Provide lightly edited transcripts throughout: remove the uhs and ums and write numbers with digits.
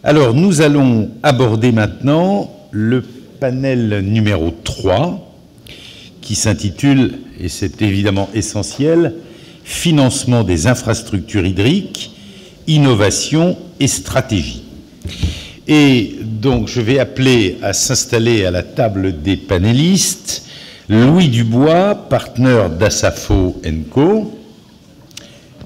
Alors, nous allons aborder maintenant le panel numéro 3, qui s'intitule, et c'est évidemment essentiel, « Financement des infrastructures hydriques, innovation et stratégie ». Et donc, je vais appeler à s'installer à la table des panélistes Louis Dubois, partenaire d'Asafo & Co.,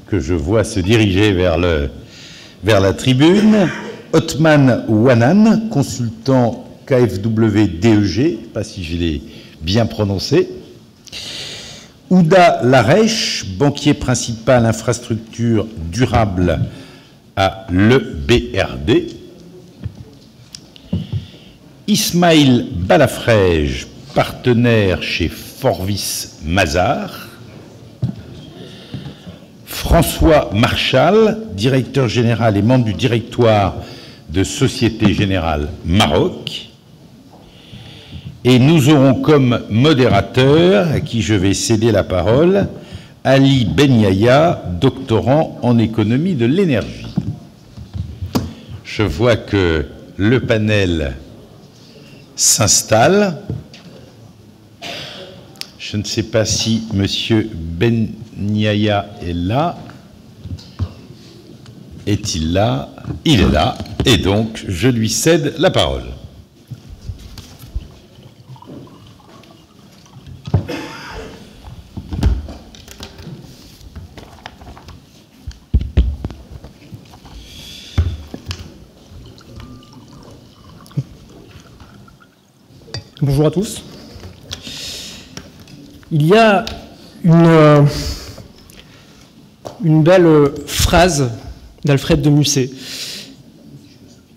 que je vois se diriger vers la tribune, Othman Ouanan, consultant KfW DEG, je ne sais pas si je l'ai bien prononcé, Ouda Larèche, banquier principal infrastructure durable à l'EBRD, Ismaïl Balafrège, partenaire chez Forvis Mazars, François Marchal, directeur général et membre du directoire de Société Générale Maroc. Et nous aurons comme modérateur, à qui je vais céder la parole, Ali Benyaya, doctorant en économie de l'énergie. Je vois que le panel s'installe. Je ne sais pas si M. Benyaya est là. Est-il là? Il est là. Et donc, je lui cède la parole. Bonjour à tous. Il y a une belle phrase d'Alfred de Musset,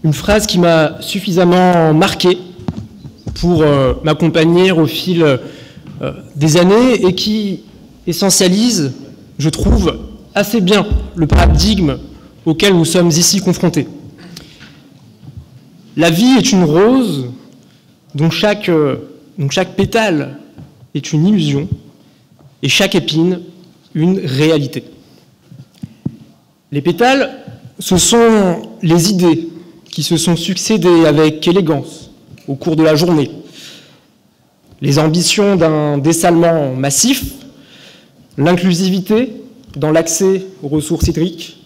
une phrase qui m'a suffisamment marqué pour m'accompagner au fil des années et qui essentialise, je trouve, assez bien le paradigme auquel nous sommes ici confrontés. La vie est une rose dont chaque pétale est une illusion et chaque épine une réalité. Les pétales, ce sont les idées qui se sont succédées avec élégance au cours de la journée, les ambitions d'un dessalement massif, l'inclusivité dans l'accès aux ressources hydriques,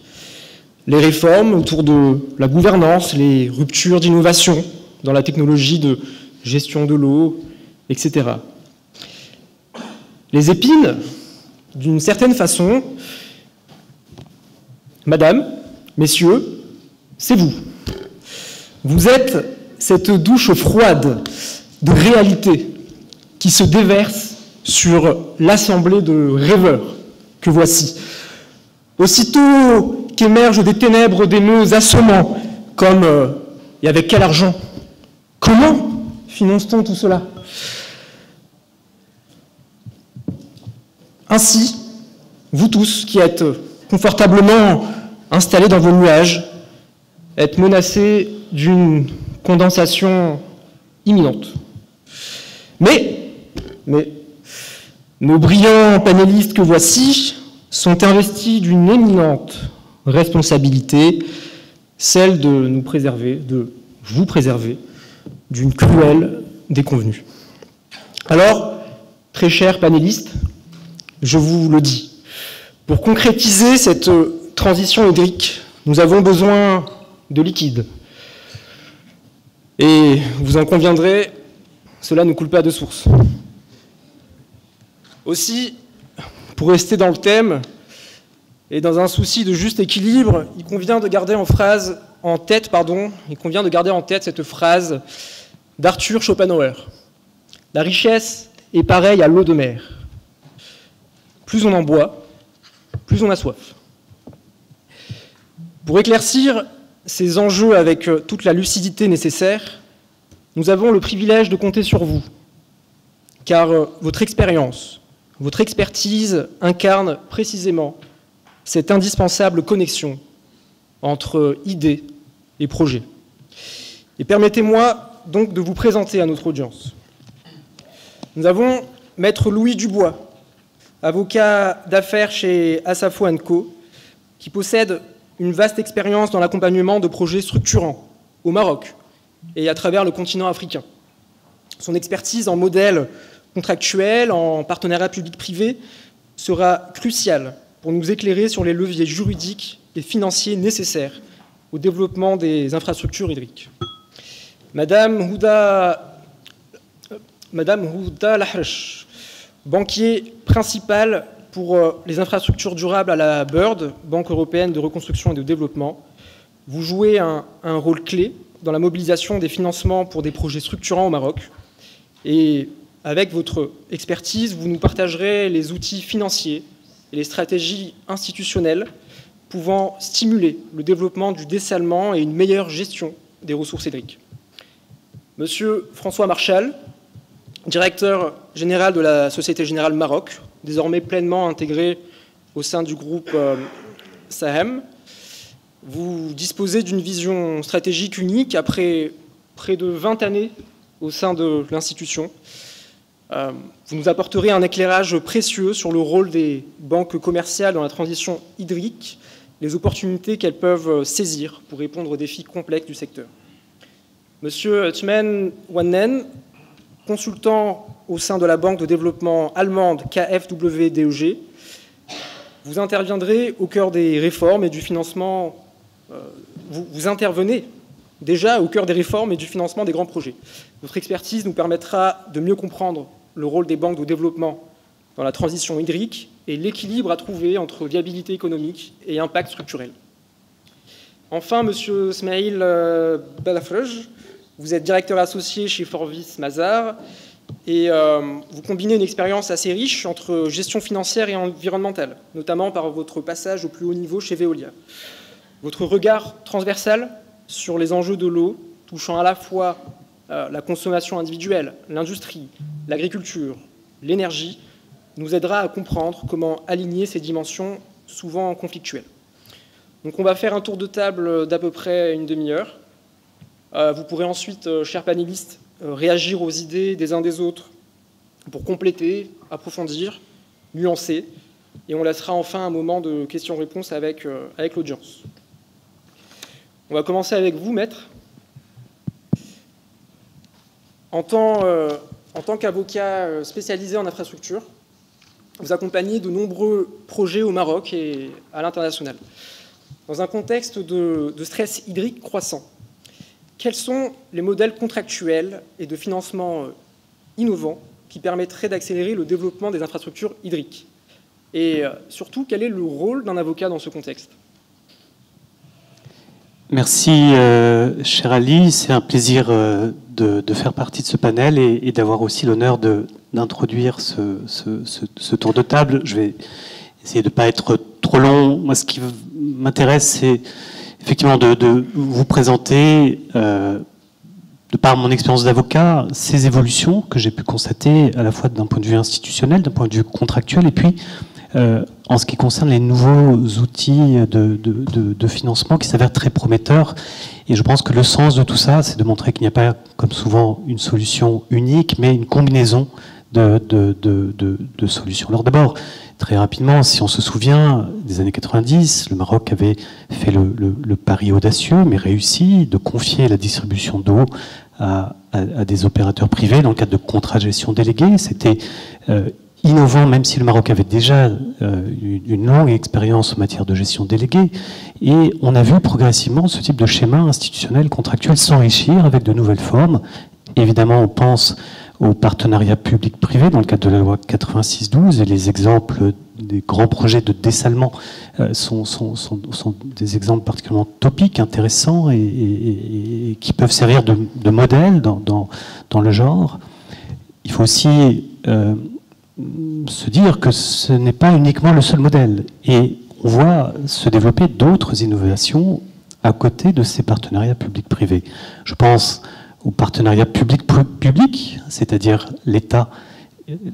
les réformes autour de la gouvernance, les ruptures d'innovation dans la technologie de gestion de l'eau, etc. Les épines, d'une certaine façon, madame, messieurs, c'est vous. Vous êtes cette douche froide de réalité qui se déverse sur l'assemblée de rêveurs que voici. Aussitôt qu'émergent des ténèbres des nœuds assommants, comme et avec quel argent? Comment finance-t-on tout cela? Ainsi, vous tous qui êtes confortablement installés dans vos nuages, êtes menacés d'une condensation imminente. Mais nos brillants panélistes que voici sont investis d'une éminente responsabilité, celle de nous préserver, de vous préserver, d'une cruelle déconvenue. Alors, très chers panélistes, je vous le dis, pour concrétiser cette transition hydrique, nous avons besoin de liquide. Et vous en conviendrez, cela ne coule pas de source. Aussi, pour rester dans le thème, et dans un souci de juste équilibre, il convient de garder en tête cette phrase d'Arthur Schopenhauer. La richesse est pareille à l'eau de mer. Plus on en boit, plus on a soif. Pour éclaircir ces enjeux avec toute la lucidité nécessaire, nous avons le privilège de compter sur vous, car votre expérience, votre expertise incarne précisément cette indispensable connexion entre idées et projets. Et permettez-moi donc de vous présenter à notre audience. Nous avons Maître Louis Dubois, avocat d'affaires chez Asafo & Co., qui possède une vaste expérience dans l'accompagnement de projets structurants au Maroc et à travers le continent africain. Son expertise en modèle contractuel, en partenariat public-privé, sera cruciale pour nous éclairer sur les leviers juridiques et financiers nécessaires au développement des infrastructures hydriques. Madame Houda Lahresh, banquier principal pour les infrastructures durables à la BERD, Banque européenne de reconstruction et de développement, vous jouez un rôle clé dans la mobilisation des financements pour des projets structurants au Maroc. Et avec votre expertise, vous nous partagerez les outils financiers et les stratégies institutionnelles pouvant stimuler le développement du dessalement et une meilleure gestion des ressources hydriques. Monsieur François Marchal, directeur général de la Société Générale Maroc, désormais pleinement intégré au sein du groupe Sahem, vous disposez d'une vision stratégique unique après près de 20 années au sein de l'institution. Vous nous apporterez un éclairage précieux sur le rôle des banques commerciales dans la transition hydrique, les opportunités qu'elles peuvent saisir pour répondre aux défis complexes du secteur. Monsieur Tmen Wannen, consultant au sein de la banque de développement allemande KfW-DEG, vous interviendrez au cœur des réformes et du financement. Vous intervenez déjà au cœur des réformes et du financement des grands projets. Votre expertise nous permettra de mieux comprendre le rôle des banques de développement dans la transition hydrique et l'équilibre à trouver entre viabilité économique et impact structurel. Enfin, Monsieur Smaïl Balafrej, vous êtes directeur associé chez Forvis Mazars et vous combinez une expérience assez riche entre gestion financière et environnementale, notamment par votre passage au plus haut niveau chez Veolia. Votre regard transversal sur les enjeux de l'eau, touchant à la fois la consommation individuelle, l'industrie, l'agriculture, l'énergie, nous aidera à comprendre comment aligner ces dimensions souvent conflictuelles. Donc on va faire un tour de table d'à peu près une demi-heure. Vous pourrez ensuite, chers panélistes, réagir aux idées des uns des autres pour compléter, approfondir, nuancer. Et on laissera enfin un moment de questions-réponses avec l'audience. On va commencer avec vous, maître. En tant qu'avocat spécialisé en infrastructure, vous accompagnez de nombreux projets au Maroc et à l'international. Dans un contexte de stress hydrique croissant, quels sont les modèles contractuels et de financement innovants qui permettraient d'accélérer le développement des infrastructures hydriques? Et surtout, quel est le rôle d'un avocat dans ce contexte? Merci, cher Ali. C'est un plaisir de faire partie de ce panel et d'avoir aussi l'honneur d'introduire ce tour de table. Je vais essayer de ne pas être trop long. Moi, ce qui m'intéresse, c'est effectivement de vous présenter, de par mon expérience d'avocat, ces évolutions que j'ai pu constater à la fois d'un point de vue institutionnel, d'un point de vue contractuel, et puis en ce qui concerne les nouveaux outils de financement qui s'avèrent très prometteurs. Et je pense que le sens de tout ça, c'est de montrer qu'il n'y a pas, comme souvent, une solution unique, mais une combinaison de solutions. Alors d'abord, très rapidement, si on se souvient des années 90, le Maroc avait fait le pari audacieux, mais réussi, de confier la distribution d'eau à des opérateurs privés dans le cadre de contrats de gestion délégués. C'était innovant, même si le Maroc avait déjà une longue expérience en matière de gestion déléguée. Et on a vu progressivement ce type de schéma institutionnel, contractuel s'enrichir avec de nouvelles formes. Évidemment, on pense au partenariat public-privé dans le cadre de la loi 86-12, et les exemples des grands projets de dessalement sont des exemples particulièrement topiques, intéressants et qui peuvent servir de modèle dans le genre. Il faut aussi se dire que ce n'est pas uniquement le seul modèle, et on voit se développer d'autres innovations à côté de ces partenariats public-privé. Je pense au partenariat public-public, c'est-à-dire l'État,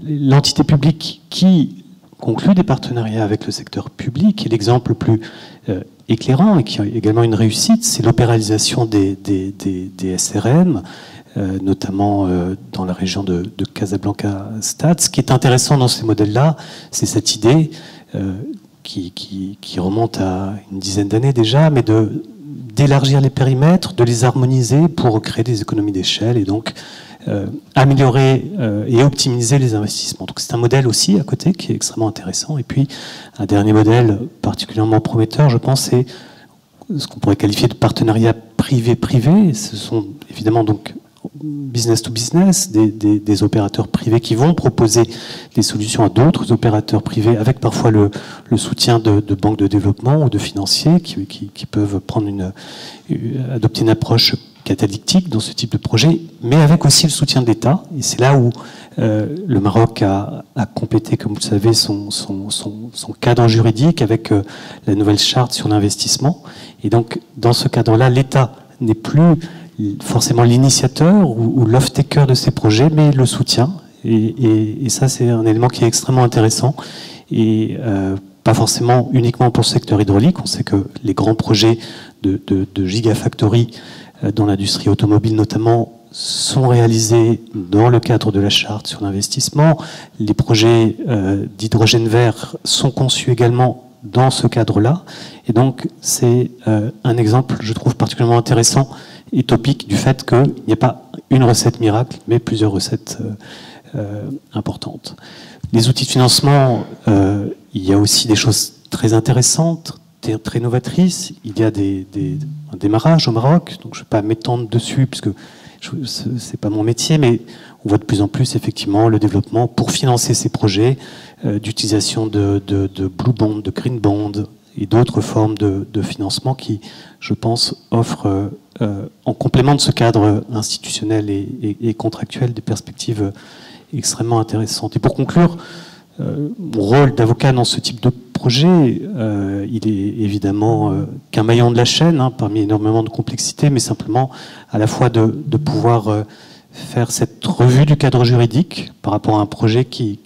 l'entité publique qui conclut des partenariats avec le secteur public. Et l'exemple le plus éclairant et qui a également une réussite, c'est l'opéralisation des SRM, notamment dans la région de Casablanca-Stade. Ce qui est intéressant dans ces modèles-là, c'est cette idée qui remonte à une dizaine d'années déjà, mais d'élargir les périmètres, de les harmoniser pour créer des économies d'échelle et donc améliorer et optimiser les investissements. Donc c'est un modèle aussi à côté qui est extrêmement intéressant. Et puis un dernier modèle particulièrement prometteur, je pense, c'est ce qu'on pourrait qualifier de partenariat privé-privé. Ce sont évidemment donc business to business, des opérateurs privés qui vont proposer des solutions à d'autres opérateurs privés avec parfois le soutien de banques de développement ou de financiers qui peuvent prendre adopter une approche catalytique dans ce type de projet, mais avec aussi le soutien de l'État. Et c'est là où le Maroc a complété, comme vous le savez, son cadre juridique avec la nouvelle charte sur l'investissement. Et donc, dans ce cadre-là, l'État n'est plus forcément l'initiateur ou l'off-taker de ces projets, mais le soutien. Et ça, c'est un élément qui est extrêmement intéressant. Et pas forcément uniquement pour le secteur hydraulique. On sait que les grands projets de gigafactory dans l'industrie automobile notamment sont réalisés dans le cadre de la charte sur l'investissement. Les projets d'hydrogène vert sont conçus également dans ce cadre-là. Et donc, c'est un exemple, je trouve, particulièrement intéressant et topique du fait qu'il n'y a pas une recette miracle, mais plusieurs recettes importantes. Les outils de financement, il y a aussi des choses très intéressantes, très novatrices. Il y a un démarrage au Maroc, donc je ne vais pas m'étendre dessus, puisque ce n'est pas mon métier, mais on voit de plus en plus effectivement le développement pour financer ces projets d'utilisation de blue bond, de green bond et d'autres formes de financement qui, je pense, offrent en complément de ce cadre institutionnel et contractuel des perspectives extrêmement intéressantes. Et pour conclure, mon rôle d'avocat dans ce type de projet, il est évidemment qu'un maillon de la chaîne, parmi énormément de complexité, mais simplement à la fois de pouvoir faire cette revue du cadre juridique par rapport à un projet qui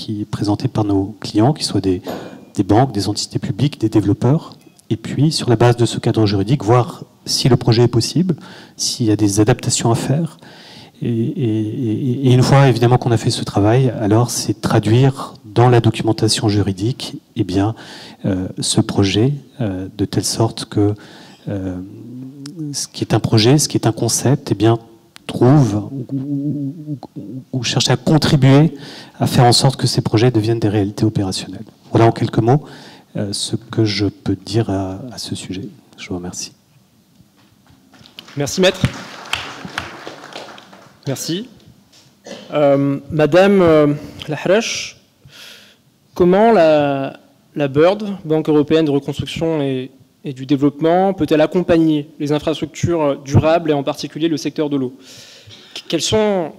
est présenté par nos clients, qui soient des banques, des entités publiques, des développeurs, et puis sur la base de ce cadre juridique, voir si le projet est possible, s'il y a des adaptations à faire. Et une fois évidemment qu'on a fait ce travail, alors c'est traduire dans la documentation juridique ce projet de telle sorte que ce qui est un projet, ce qui est un concept, trouve ou cherche à contribuer à faire en sorte que ces projets deviennent des réalités opérationnelles. Voilà en quelques mots ce que je peux dire à ce sujet. Je vous remercie. Merci maître. Merci. Madame Lahrache, comment la BERD, Banque européenne de reconstruction et du développement, peut-elle accompagner les infrastructures durables et en particulier le secteur de l'eau? Quels sont,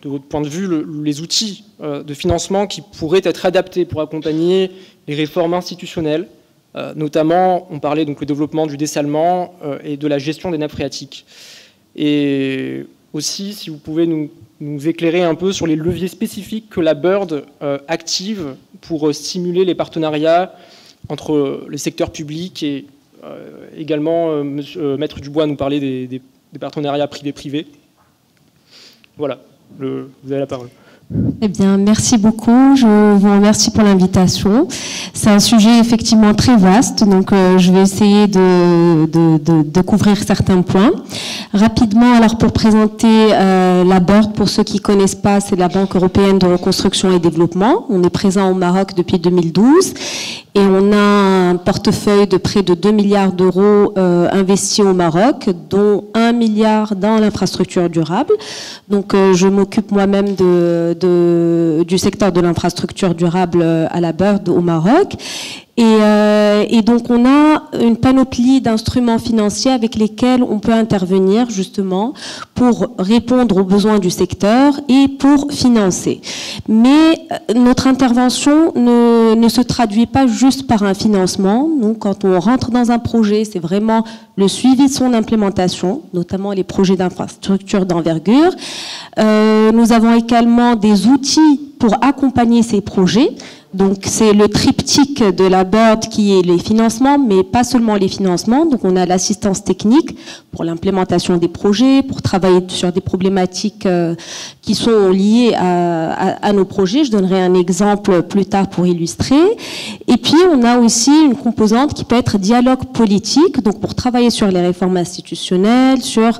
de votre point de vue, les outils de financement qui pourraient être adaptés pour accompagner les réformes institutionnelles, notamment, on parlait donc le développement du dessalement et de la gestion des nappes phréatiques. Et aussi, si vous pouvez nous éclairer un peu sur les leviers spécifiques que la BERD active pour stimuler les partenariats entre le secteur public et également, Maître Dubois nous parlait des partenariats privés-privés. Voilà, vous avez la parole. Eh bien, merci beaucoup. Je vous remercie pour l'invitation. C'est un sujet effectivement très vaste, donc je vais essayer de couvrir certains points. Rapidement, alors pour présenter la BERD, pour ceux qui ne connaissent pas, c'est la Banque européenne de reconstruction et développement. On est présent au Maroc depuis 2012 et on a un portefeuille de près de 2 milliards d'euros investis au Maroc, dont 1 milliard dans l'infrastructure durable. Donc je m'occupe moi-même du secteur de l'infrastructure durable à la BERD au Maroc. Et donc on a une panoplie d'instruments financiers avec lesquels on peut intervenir justement pour répondre aux besoins du secteur et pour financer. Mais notre intervention ne se traduit pas juste par un financement. Nous, quand on rentre dans un projet, c'est vraiment le suivi de son implémentation, notamment les projets d'infrastructure d'envergure. Nous avons également des outils pour accompagner ces projets. Donc c'est le triptyque de la BERD qui est les financements, mais pas seulement les financements. Donc on a l'assistance technique pour l'implémentation des projets, pour travailler sur des problématiques qui sont liées à nos projets. Je donnerai un exemple plus tard pour illustrer. Et puis on a aussi une composante qui peut être dialogue politique, donc pour travailler sur les réformes institutionnelles, sur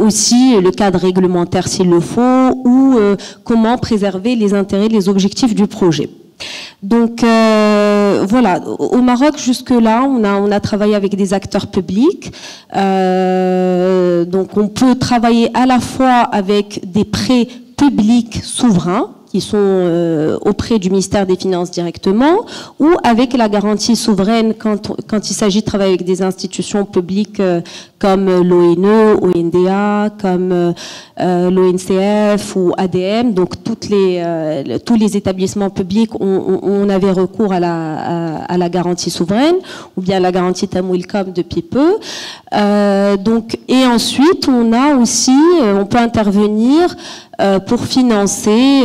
aussi le cadre réglementaire s'il le faut, ou comment préserver les intérêts, les objectifs du projet. Donc voilà, au Maroc jusque-là, on a travaillé avec des acteurs publics. Donc on peut travailler à la fois avec des prêts publics souverains qui sont auprès du ministère des Finances directement, ou avec la garantie souveraine quand il s'agit de travailler avec des institutions publiques comme l'ONE, ONDA, comme l'ONCF ou ADM. Donc tous les établissements publics, on avait recours à la garantie souveraine, ou bien la garantie Tamwilcom depuis peu. Et ensuite, on peut intervenir pour financer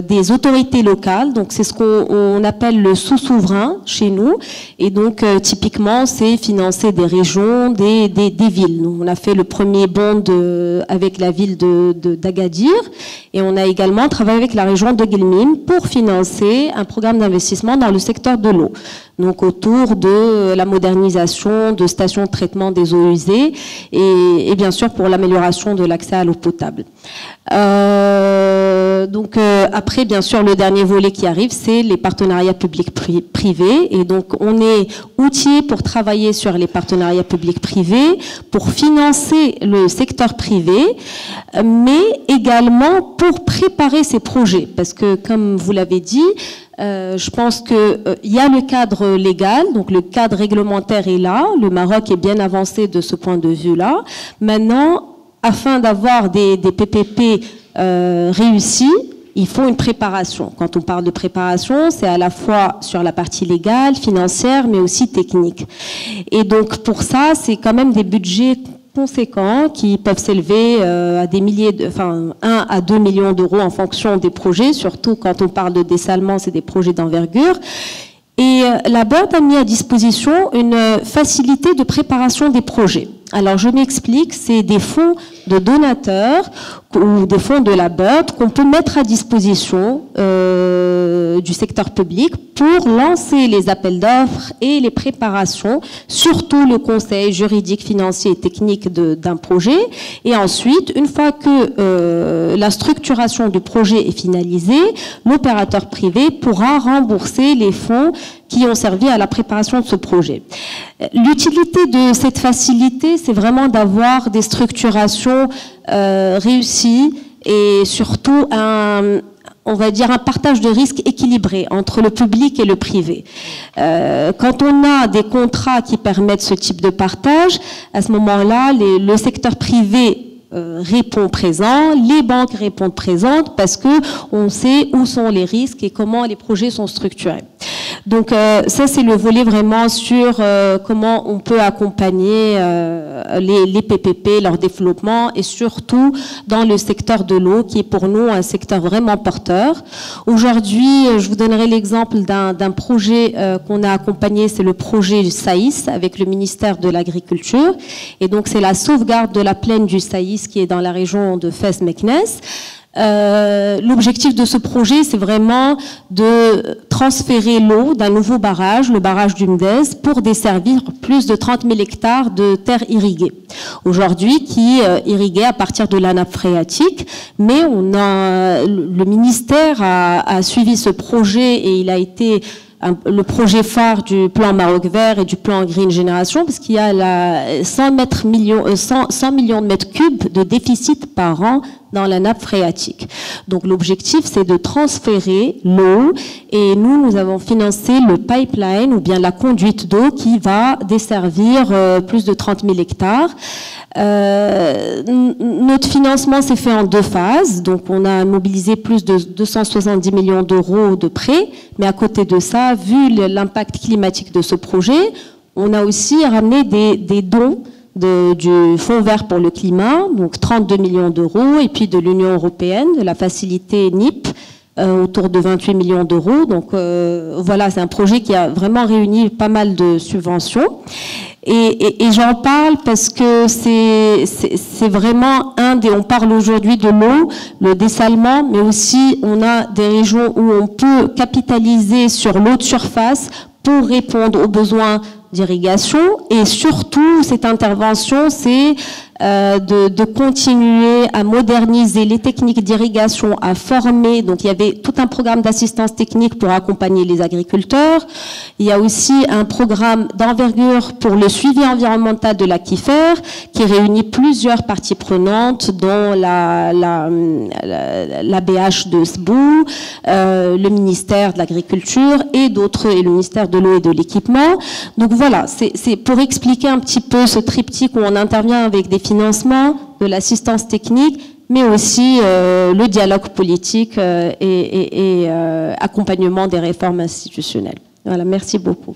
des autorités locales. Donc c'est ce qu'on appelle le sous-souverain chez nous. Et donc typiquement, c'est financer des régions, des villes. Donc, on a fait le premier bond avec la ville d'Agadir, et on a également travaillé avec la région de Guelmim pour financer un programme d'investissement dans le secteur de l'eau. Donc autour de la modernisation de stations de traitement des eaux usées et bien sûr pour l'amélioration de l'accès à l'eau potable. Après, bien sûr, le dernier volet qui arrive, c'est les partenariats publics-privés. Et donc, on est outillé pour travailler sur les partenariats publics-privés, pour financer le secteur privé, mais également pour préparer ces projets. Parce que, comme vous l'avez dit, je pense qu'il y a le cadre légal, donc le cadre réglementaire est là. Le Maroc est bien avancé de ce point de vue-là. Maintenant, afin d'avoir des PPP réussis, il faut une préparation. Quand on parle de préparation, c'est à la fois sur la partie légale, financière, mais aussi technique. Et donc pour ça, c'est quand même des budgets conséquents qui peuvent s'élever à des milliers, 1 à 2 millions d'euros en fonction des projets, surtout quand on parle de dessalement, c'est des projets d'envergure. Et la BERT a mis à disposition une facilité de préparation des projets. Alors je m'explique, c'est des fonds de donateurs ou des fonds de la BERT qu'on peut mettre à disposition du secteur public pour lancer les appels d'offres et les préparations, surtout le conseil juridique, financier et technique d'un projet. Et ensuite, une fois que la structuration du projet est finalisée, l'opérateur privé pourra rembourser les fonds qui ont servi à la préparation de ce projet. L'utilité de cette facilité, c'est vraiment d'avoir des structurations réussies et surtout on va dire un partage de risques équilibré entre le public et le privé. Quand on a des contrats qui permettent ce type de partage, à ce moment-là, le secteur privé répond présent, les banques répondent présentes parce que on sait où sont les risques et comment les projets sont structurés. Donc ça c'est le volet vraiment sur comment on peut accompagner les PPP, leur développement et surtout dans le secteur de l'eau qui est pour nous un secteur vraiment porteur. Aujourd'hui, je vous donnerai l'exemple d'un projet qu'on a accompagné, c'est le projet du Saïs avec le ministère de l'Agriculture et donc c'est la sauvegarde de la plaine du Saïs qui est dans la région de Fès-Meknès. L'objectif de ce projet, c'est vraiment de transférer l'eau d'un nouveau barrage, le barrage du Mdez, pour desservir plus de 30 000 hectares de terres irriguées. Aujourd'hui, qui est irriguée à partir de la nappe phréatique, mais le ministère a suivi ce projet et il a été le projet phare du plan Maroc Vert et du plan Green Generation, parce qu'il y a 100 millions de mètres cubes de déficit par an dans la nappe phréatique. Donc l'objectif, c'est de transférer l'eau et nous avons financé le pipeline ou bien la conduite d'eau qui va desservir plus de 30 000 hectares. Notre financement s'est fait en 2 phases, donc on a mobilisé plus de 270 millions d'euros de prêts, mais à côté de ça, vu l'impact climatique de ce projet, on a aussi ramené des dons du Fonds vert pour le climat, donc 32 millions d'euros, et puis de l'Union européenne, de la facilité NIP, autour de 28 millions d'euros. Donc voilà, c'est un projet qui a vraiment réuni pas mal de subventions. Et j'en parle parce que c'est vraiment on parle aujourd'hui de l'eau, le dessalement, mais aussi on a des régions où on peut capitaliser sur l'eau de surface pour répondre aux besoins d'irrigation. Et surtout, cette intervention, c'est de continuer à moderniser les techniques d'irrigation, à former. Donc, il y avait tout un programme d'assistance technique pour accompagner les agriculteurs. Il y a aussi un programme d'envergure pour le suivi environnemental de l'aquifère qui réunit plusieurs parties prenantes, dont l'ABH de SBU, le ministère de l'Agriculture et le ministère de l'Eau et de l'Équipement. Donc voilà, c'est pour expliquer un petit peu ce triptyque où on intervient avec des financements, de l'assistance technique, mais aussi le dialogue politique et accompagnement des réformes institutionnelles. Voilà, merci beaucoup.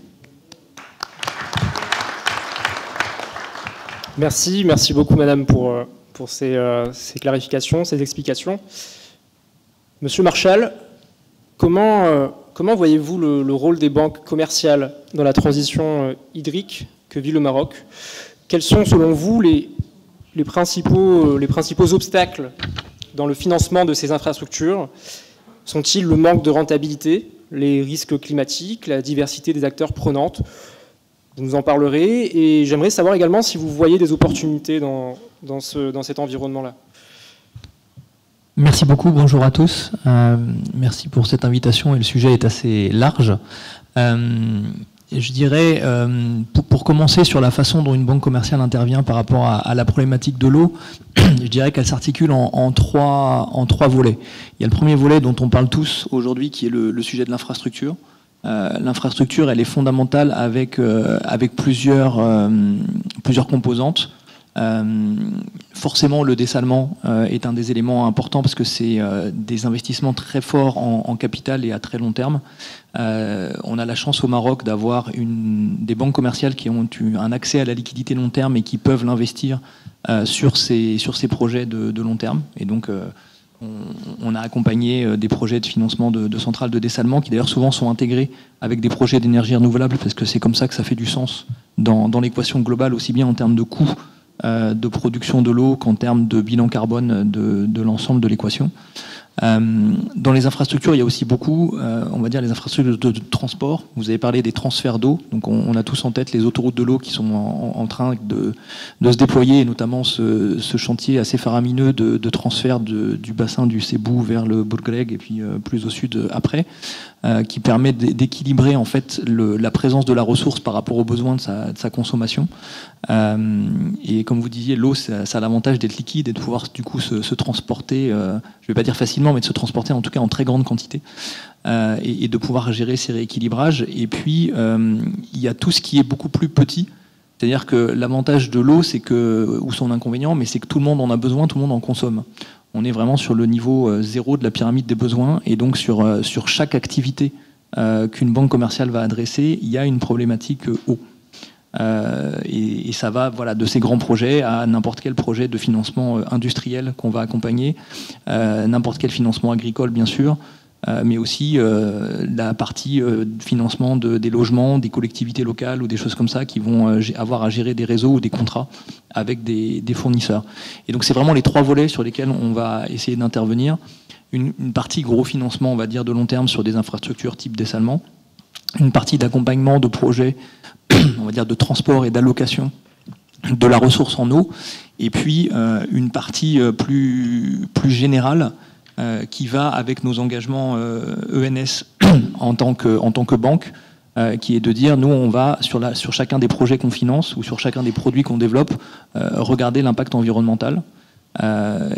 Merci beaucoup Madame pour ces clarifications, ces explications. Monsieur Marchal, comment voyez-vous le rôle des banques commerciales dans la transition hydrique que vit le Maroc? Quels sont selon vous les principaux obstacles dans le financement de ces infrastructures? Sont-ils le manque de rentabilité, les risques climatiques, la diversité des acteurs prenantes? Vous nous en parlerez, et j'aimerais savoir également si vous voyez des opportunités dans cet environnement-là. Merci beaucoup, bonjour à tous. Merci pour cette invitation, et le sujet est assez large. Je dirais, pour commencer sur la façon dont une banque commerciale intervient par rapport à la problématique de l'eau, je dirais qu'elle s'articule en trois volets. Il y a le premier volet dont on parle tous aujourd'hui, qui est le sujet de l'infrastructure. L'infrastructure, elle est fondamentale avec plusieurs composantes. Forcément, le dessalement est un des éléments importants parce que c'est des investissements très forts en capital et à très long terme. On a la chance au Maroc d'avoir des banques commerciales qui ont eu un accès à la liquidité long terme et qui peuvent l'investir sur ces projets de long terme. Et donc, on a accompagné des projets de financement de centrales de dessalement qui d'ailleurs souvent sont intégrés avec des projets d'énergie renouvelable parce que c'est comme ça que ça fait du sens dans l'équation globale, aussi bien en termes de coûts de production de l'eau qu'en termes de bilan carbone de l'ensemble de l'équation. Dans les infrastructures, il y a aussi beaucoup, on va dire, les infrastructures de transport. Vous avez parlé des transferts d'eau. Donc on a tous en tête les autoroutes de l'eau qui sont en train de se déployer, et notamment ce chantier assez faramineux de transfert du bassin du Sébou vers le Bourgreg et puis plus au sud après, qui permet d'équilibrer en fait la présence de la ressource par rapport aux besoins de sa consommation. Et comme vous disiez, l'eau, ça a l'avantage d'être liquide et de pouvoir du coup se transporter, je ne vais pas dire facilement, mais de se transporter en tout cas en très grande quantité, et de pouvoir gérer ces rééquilibrages. Et puis, il y a tout ce qui est beaucoup plus petit. C'est-à-dire que l'avantage de l'eau, ou son inconvénient, mais c'est que tout le monde en a besoin, tout le monde en consomme. On est vraiment sur le niveau zéro de la pyramide des besoins, et donc sur chaque activité qu'une banque commerciale va adresser, il y a une problématique eau. Et ça va de ces grands projets à n'importe quel projet de financement industriel qu'on va accompagner, n'importe quel financement agricole bien sûr, mais aussi la partie financement des logements, des collectivités locales ou des choses comme ça qui vont avoir à gérer des réseaux ou des contrats avec des fournisseurs. Et donc c'est vraiment les trois volets sur lesquels on va essayer d'intervenir. Une partie gros financement, on va dire, de long terme sur des infrastructures type dessalement, une partie d'accompagnement de projets, on va dire, de transport et d'allocation de la ressource en eau, et puis une partie plus générale qui va avec nos engagements ENS en tant que banque, qui est de dire, nous, on va, sur chacun des projets qu'on finance ou sur chacun des produits qu'on développe, regarder l'impact environnemental.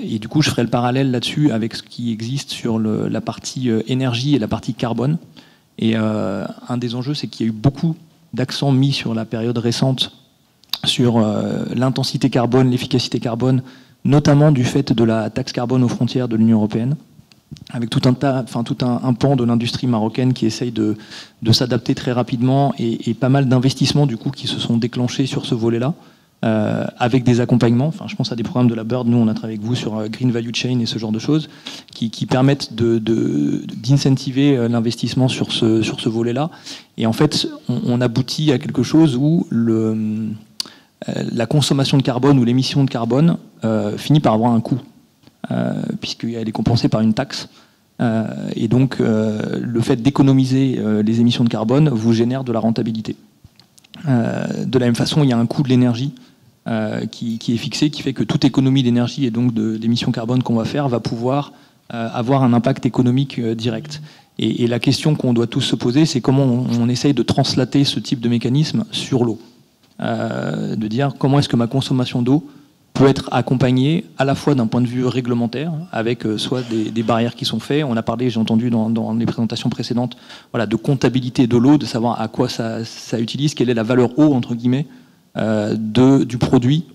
Et du coup, je ferai le parallèle là-dessus avec ce qui existe sur la partie énergie et la partie carbone. Et un des enjeux, c'est qu'il y a eu beaucoup d'accent mis sur la période récente sur l'intensité carbone, l'efficacité carbone, notamment du fait de la taxe carbone aux frontières de l'Union européenne, avec tout un pan de l'industrie marocaine qui essaye de s'adapter très rapidement, et pas mal d'investissements du coup qui se sont déclenchés sur ce volet-là, avec des accompagnements. Enfin, je pense à des programmes de la Bird. Nous, on a travaillé avec vous sur Green Value Chain et ce genre de choses qui permettent d'incentiver l'investissement sur ce volet-là. Et en fait, on aboutit à quelque chose où la consommation de carbone ou l'émission de carbone finit par avoir un coût, puisqu'elle est compensée par une taxe. Et donc, le fait d'économiser les émissions de carbone vous génère de la rentabilité. De la même façon, il y a un coût de l'énergie qui est fixé, qui fait que toute économie d'énergie et donc d'émissions carbone qu'on va faire va pouvoir avoir un impact économique direct. Et la question qu'on doit tous se poser, c'est comment on essaye de translater ce type de mécanisme sur l'eau. De dire comment est-ce que ma consommation d'eau peut être accompagnée à la fois d'un point de vue réglementaire, avec soit des barrières qui sont faites. On a parlé, j'ai entendu dans les présentations précédentes, voilà, de comptabilité de l'eau, de savoir à quoi ça utilise, quelle est la valeur eau, entre guillemets, du produit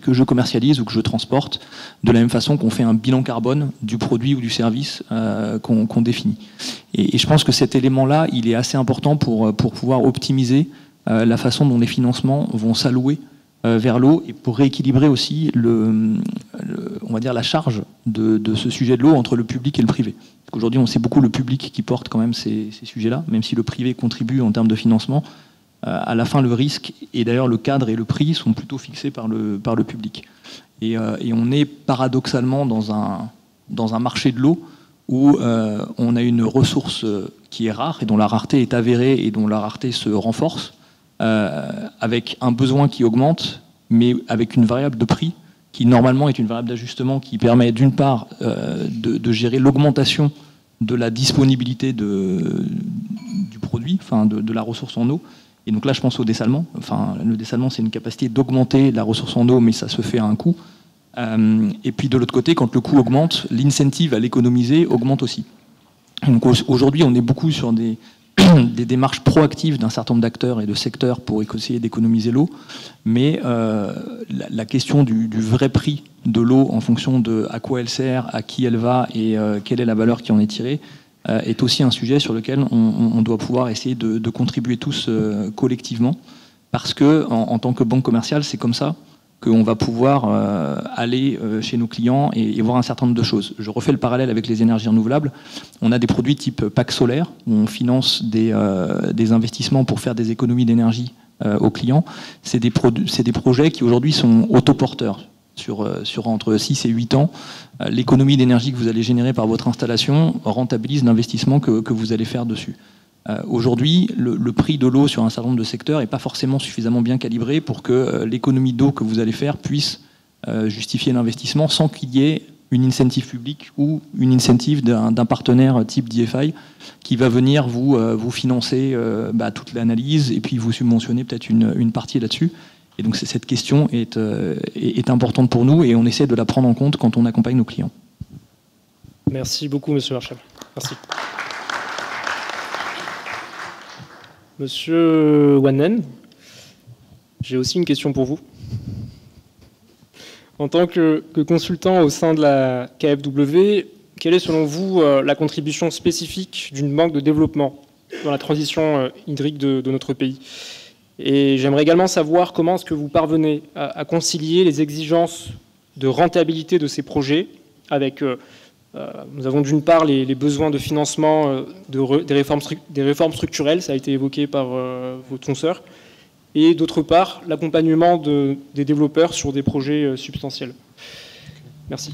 que je commercialise ou que je transporte, de la même façon qu'on fait un bilan carbone du produit ou du service qu'on définit. Et je pense que cet élément-là, il est assez important pour pouvoir optimiser la façon dont les financements vont s'allouer vers l'eau et pour rééquilibrer aussi on va dire la charge de ce sujet de l'eau entre le public et le privé. Aujourd'hui, on sait beaucoup le public qui porte quand même ces sujets-là, même si le privé contribue en termes de financement. À la fin, le risque, et d'ailleurs le cadre et le prix sont plutôt fixés par le public. Et on est paradoxalement dans un marché de l'eau où on a une ressource qui est rare et dont la rareté est avérée et dont la rareté se renforce, avec un besoin qui augmente, mais avec une variable de prix qui normalement est une variable d'ajustement qui permet d'une part de gérer l'augmentation de la disponibilité du produit, enfin de la ressource en eau. Et donc là, je pense au dessalement. Enfin, le dessalement, c'est une capacité d'augmenter la ressource en eau, mais ça se fait à un coût. Et puis de l'autre côté, quand le coût augmente, l'incentive à l'économiser augmente aussi. Donc aujourd'hui, on est beaucoup sur des démarches proactives d'un certain nombre d'acteurs et de secteurs pour essayer d'économiser l'eau. Mais la question du vrai prix de l'eau en fonction de à quoi elle sert, à qui elle va et quelle est la valeur qui en est tirée, est aussi un sujet sur lequel on doit pouvoir essayer de contribuer tous collectivement, parce que en tant que banque commerciale, c'est comme ça qu'on va pouvoir aller chez nos clients et voir un certain nombre de choses. Je refais le parallèle avec les énergies renouvelables. On a des produits type pack solaire, où on finance des investissements pour faire des économies d'énergie aux clients. C'est des projets qui aujourd'hui sont autoporteurs. Sur entre 6 et 8 ans, l'économie d'énergie que vous allez générer par votre installation rentabilise l'investissement que vous allez faire dessus. Aujourd'hui, le prix de l'eau sur un certain nombre de secteurs n'est pas forcément suffisamment bien calibré pour que l'économie d'eau que vous allez faire puisse justifier l'investissement sans qu'il y ait une incentive publique ou une incentive d'un partenaire type DFI qui va venir vous financer toute l'analyse et puis vous subventionner peut-être une partie là-dessus. Et donc cette question est importante pour nous et on essaie de la prendre en compte quand on accompagne nos clients. Merci beaucoup, Monsieur Marchal. Merci. Monsieur Wannen, j'ai aussi une question pour vous. En tant que consultant au sein de la KfW, quelle est selon vous la contribution spécifique d'une banque de développement dans la transition hydrique de notre pays ? Et j'aimerais également savoir comment est-ce que vous parvenez à concilier les exigences de rentabilité de ces projets avec, nous avons d'une part les besoins de financement des réformes structurelles, ça a été évoqué par votre consoeur, et d'autre part l'accompagnement des développeurs sur des projets substantiels. Merci.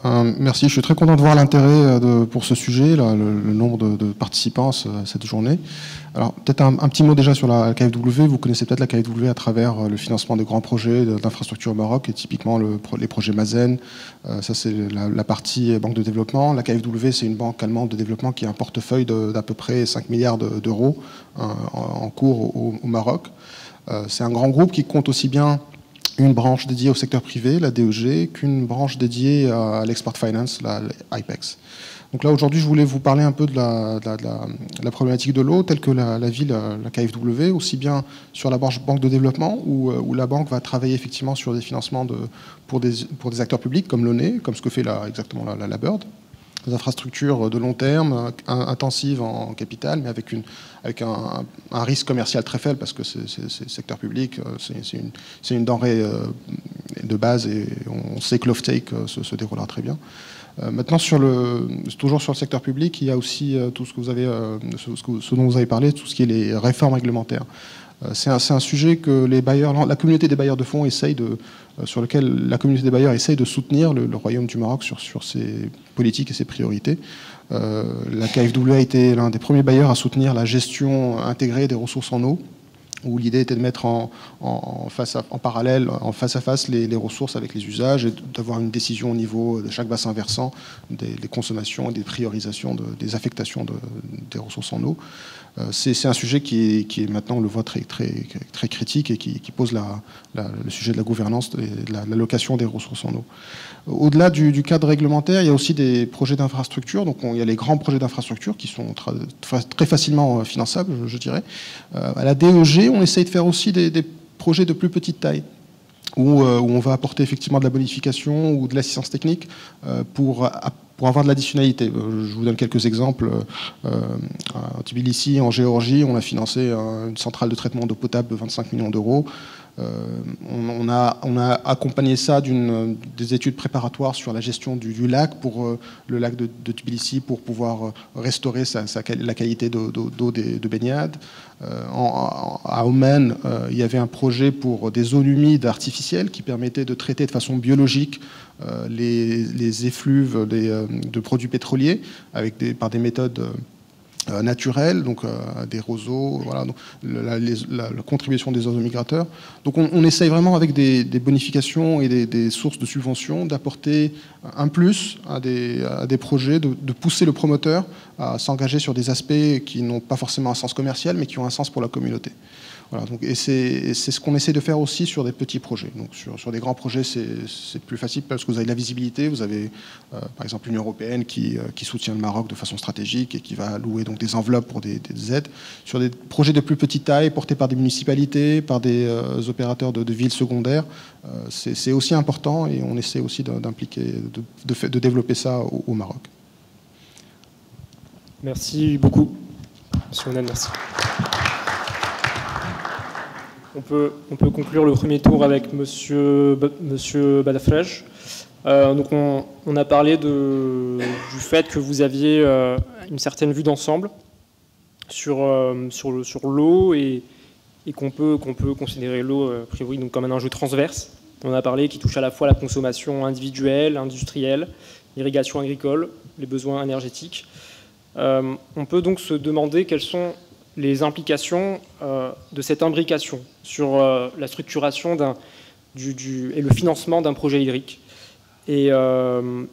Merci, je suis très content de voir l'intérêt pour ce sujet, là, le nombre de participants à cette journée. Alors peut-être un petit mot déjà sur la KfW. Vous connaissez peut-être la KfW à travers le financement de grands projets d'infrastructures au Maroc, et typiquement les projets Mazen. Ça c'est la partie banque de développement. La KfW, c'est une banque allemande de développement qui a un portefeuille d'à peu près 5 milliards d'euros en cours au Maroc. C'est un grand groupe qui compte aussi bien une branche dédiée au secteur privé, la DEG, qu'une branche dédiée à l'export finance, la IPEX. Donc là, aujourd'hui, je voulais vous parler un peu de la problématique de l'eau, telle que la KfW, aussi bien sur la branche banque de développement, où la banque va travailler effectivement sur des financements pour des acteurs publics, comme l'ONE, comme ce que fait exactement la BIRD, des infrastructures de long terme, intensives en capital, mais avec un risque commercial très faible, parce que c'est le secteur public, c'est une denrée de base, et on sait que l'off-take se déroulera très bien. Maintenant, toujours sur le secteur public, il y a aussi tout ce dont vous avez parlé, tout ce qui est les réformes réglementaires. C'est un sujet que la communauté des bailleurs de fonds sur lequel la communauté des bailleurs essaye de soutenir le Royaume du Maroc sur ses politiques et ses priorités. La KfW a été l'un des premiers bailleurs à soutenir la gestion intégrée des ressources en eau où l'idée était de mettre en parallèle, en face à face, les ressources avec les usages et d'avoir une décision au niveau de chaque bassin versant des consommations et des priorisations, des affectations des ressources en eau. C'est un sujet qui est maintenant, on le voit, très critique et qui pose le sujet de la gouvernance et de l'allocation des ressources en eau. Au-delà du cadre réglementaire, il y a aussi des projets d'infrastructure. Donc il y a les grands projets d'infrastructure qui sont très facilement finançables, je dirais. À la DEG, on essaye de faire aussi des projets de plus petite taille, où on va apporter effectivement de la bonification ou de l'assistance technique pour avoir de l'additionnalité. Je vous donne quelques exemples. À Tbilissi, en Géorgie, on a financé une centrale de traitement d'eau potable de 25 millions d'euros. On a accompagné ça des études préparatoires sur la gestion du lac, pour le lac de Tbilissi, pour pouvoir restaurer la qualité d'eau de baignade. À Oman, il y avait un projet pour des zones humides artificielles qui permettait de traiter de façon biologique les effluves de produits pétroliers par des méthodes naturelles, donc des roseaux, voilà, donc la contribution des oiseaux migrateurs. Donc on essaye vraiment avec des bonifications et des sources de subventions d'apporter un plus à des projets, de pousser le promoteur à s'engager sur des aspects qui n'ont pas forcément un sens commercial, mais qui ont un sens pour la communauté. Voilà, donc, et c'est ce qu'on essaie de faire aussi sur des petits projets. Donc sur des grands projets, c'est plus facile parce que vous avez de la visibilité. Vous avez par exemple l'Union européenne qui soutient le Maroc de façon stratégique et qui va allouer donc des enveloppes pour des aides. Sur des projets de plus petite taille, portés par des municipalités, par des opérateurs de villes secondaires, c'est aussi important, et on essaie aussi d'impliquer, de développer ça au Maroc. Merci beaucoup. Monsieur Onan, merci. On peut conclure le premier tour avec Monsieur Badafrej. Donc on a parlé du fait que vous aviez une certaine vue d'ensemble sur l'eau, et qu'on peut considérer l'eau a priori donc comme un enjeu transverse. On a parlé qui touche à la fois la consommation individuelle, industrielle, l'irrigation agricole, les besoins énergétiques. On peut donc se demander quelles sont les implications de cette imbrication sur la structuration et le financement d'un projet hydrique. Et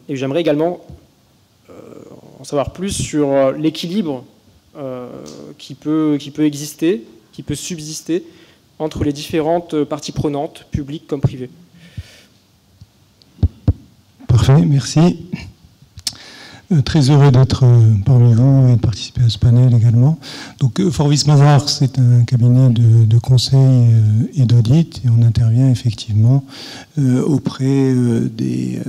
j'aimerais également en savoir plus sur l'équilibre qui peut exister, qui peut subsister entre les différentes parties prenantes, publiques comme privées. Parfait, merci. Très heureux d'être parmi vous et de participer à ce panel également. Donc Forvis Mazars, c'est un cabinet de conseil et d'audit, et on intervient effectivement auprès des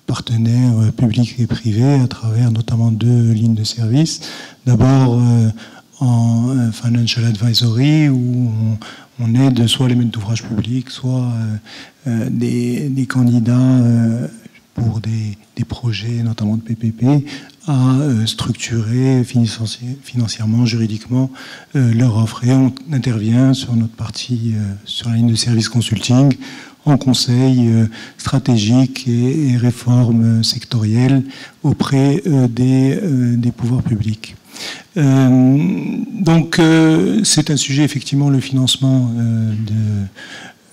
partenaires publics et privés à travers notamment 2 lignes de service. D'abord en Financial Advisory, où on aide soit les maîtres d'ouvrage publics, soit des candidats pour des projets, notamment de PPP, à structurer financièrement, juridiquement leur offre. Et on intervient sur notre partie, sur la ligne de service consulting, en conseil stratégique et réformes sectorielles auprès des pouvoirs publics. Donc c'est un sujet, effectivement, le financement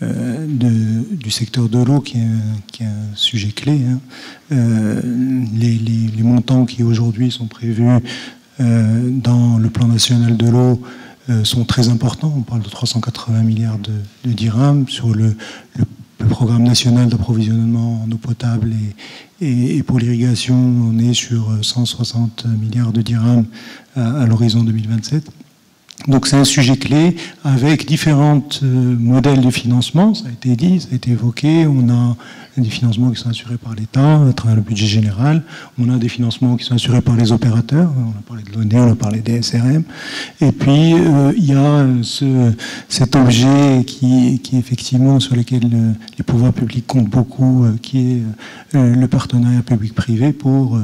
du secteur de l'eau qui est un sujet clé. Les montants qui aujourd'hui sont prévus dans le plan national de l'eau sont très importants. On parle de 380 milliards de dirhams sur le programme national d'approvisionnement en eau potable, et pour l'irrigation, on est sur 160 milliards de dirhams à l'horizon 2027. Donc c'est un sujet clé avec différents modèles de financement, ça a été dit, ça a été évoqué. On a des financements qui sont assurés par l'État à travers le budget général, on a des financements qui sont assurés par les opérateurs, on a parlé de l'ONE, on a parlé des SRM, et puis il y a cet objet qui effectivement sur lequel les pouvoirs publics comptent beaucoup, qui est le partenariat public-privé pour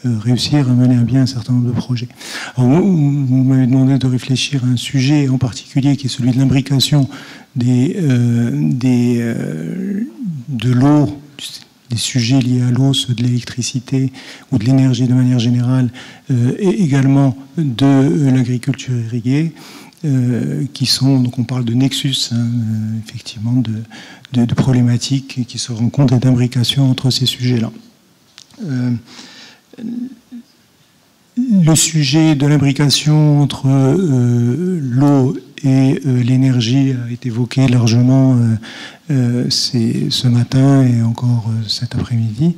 réussir à mener à bien un certain nombre de projets. Alors, vous m'avez demandé de réfléchir à un sujet en particulier qui est celui de l'imbrication de l'eau, des sujets liés à l'eau, ceux de l'électricité ou de l'énergie de manière générale, et également de l'agriculture irriguée, qui sont, donc on parle de nexus, hein, effectivement, de problématiques qui se rencontrent et d'imbrication entre ces sujets-là. Le sujet de l'imbrication entre l'eau et l'énergie a été évoqué largement ce matin et encore cet après-midi.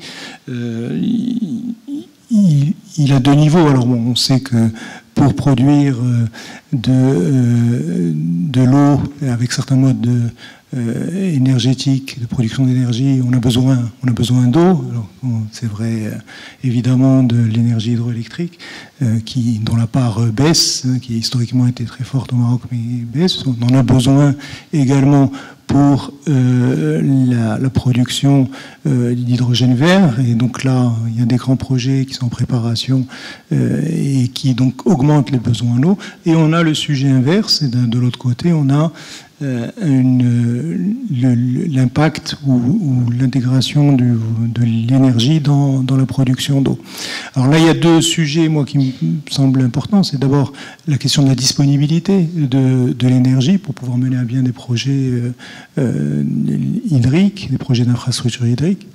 Il a deux niveaux. Alors bon, on sait que pour produire de l'eau avec certains modes énergétiques, de production d'énergie, on a besoin d'eau. C'est vrai évidemment de l'énergie hydroélectrique dont la part baisse, qui historiquement a été très forte au Maroc mais baisse. On en a besoin également pour la production d'hydrogène vert, et donc là il y a des grands projets qui sont en préparation et qui donc augmentent les besoins en eau. Et on a le sujet inverse, et de l'autre côté on a l'impact ou l'intégration de l'énergie dans la production d'eau. Alors là, il y a deux sujets, moi, qui me semblent importants. C'est d'abord la question de la disponibilité de l'énergie pour pouvoir mener à bien des projets hydriques, des projets d'infrastructure hydrique.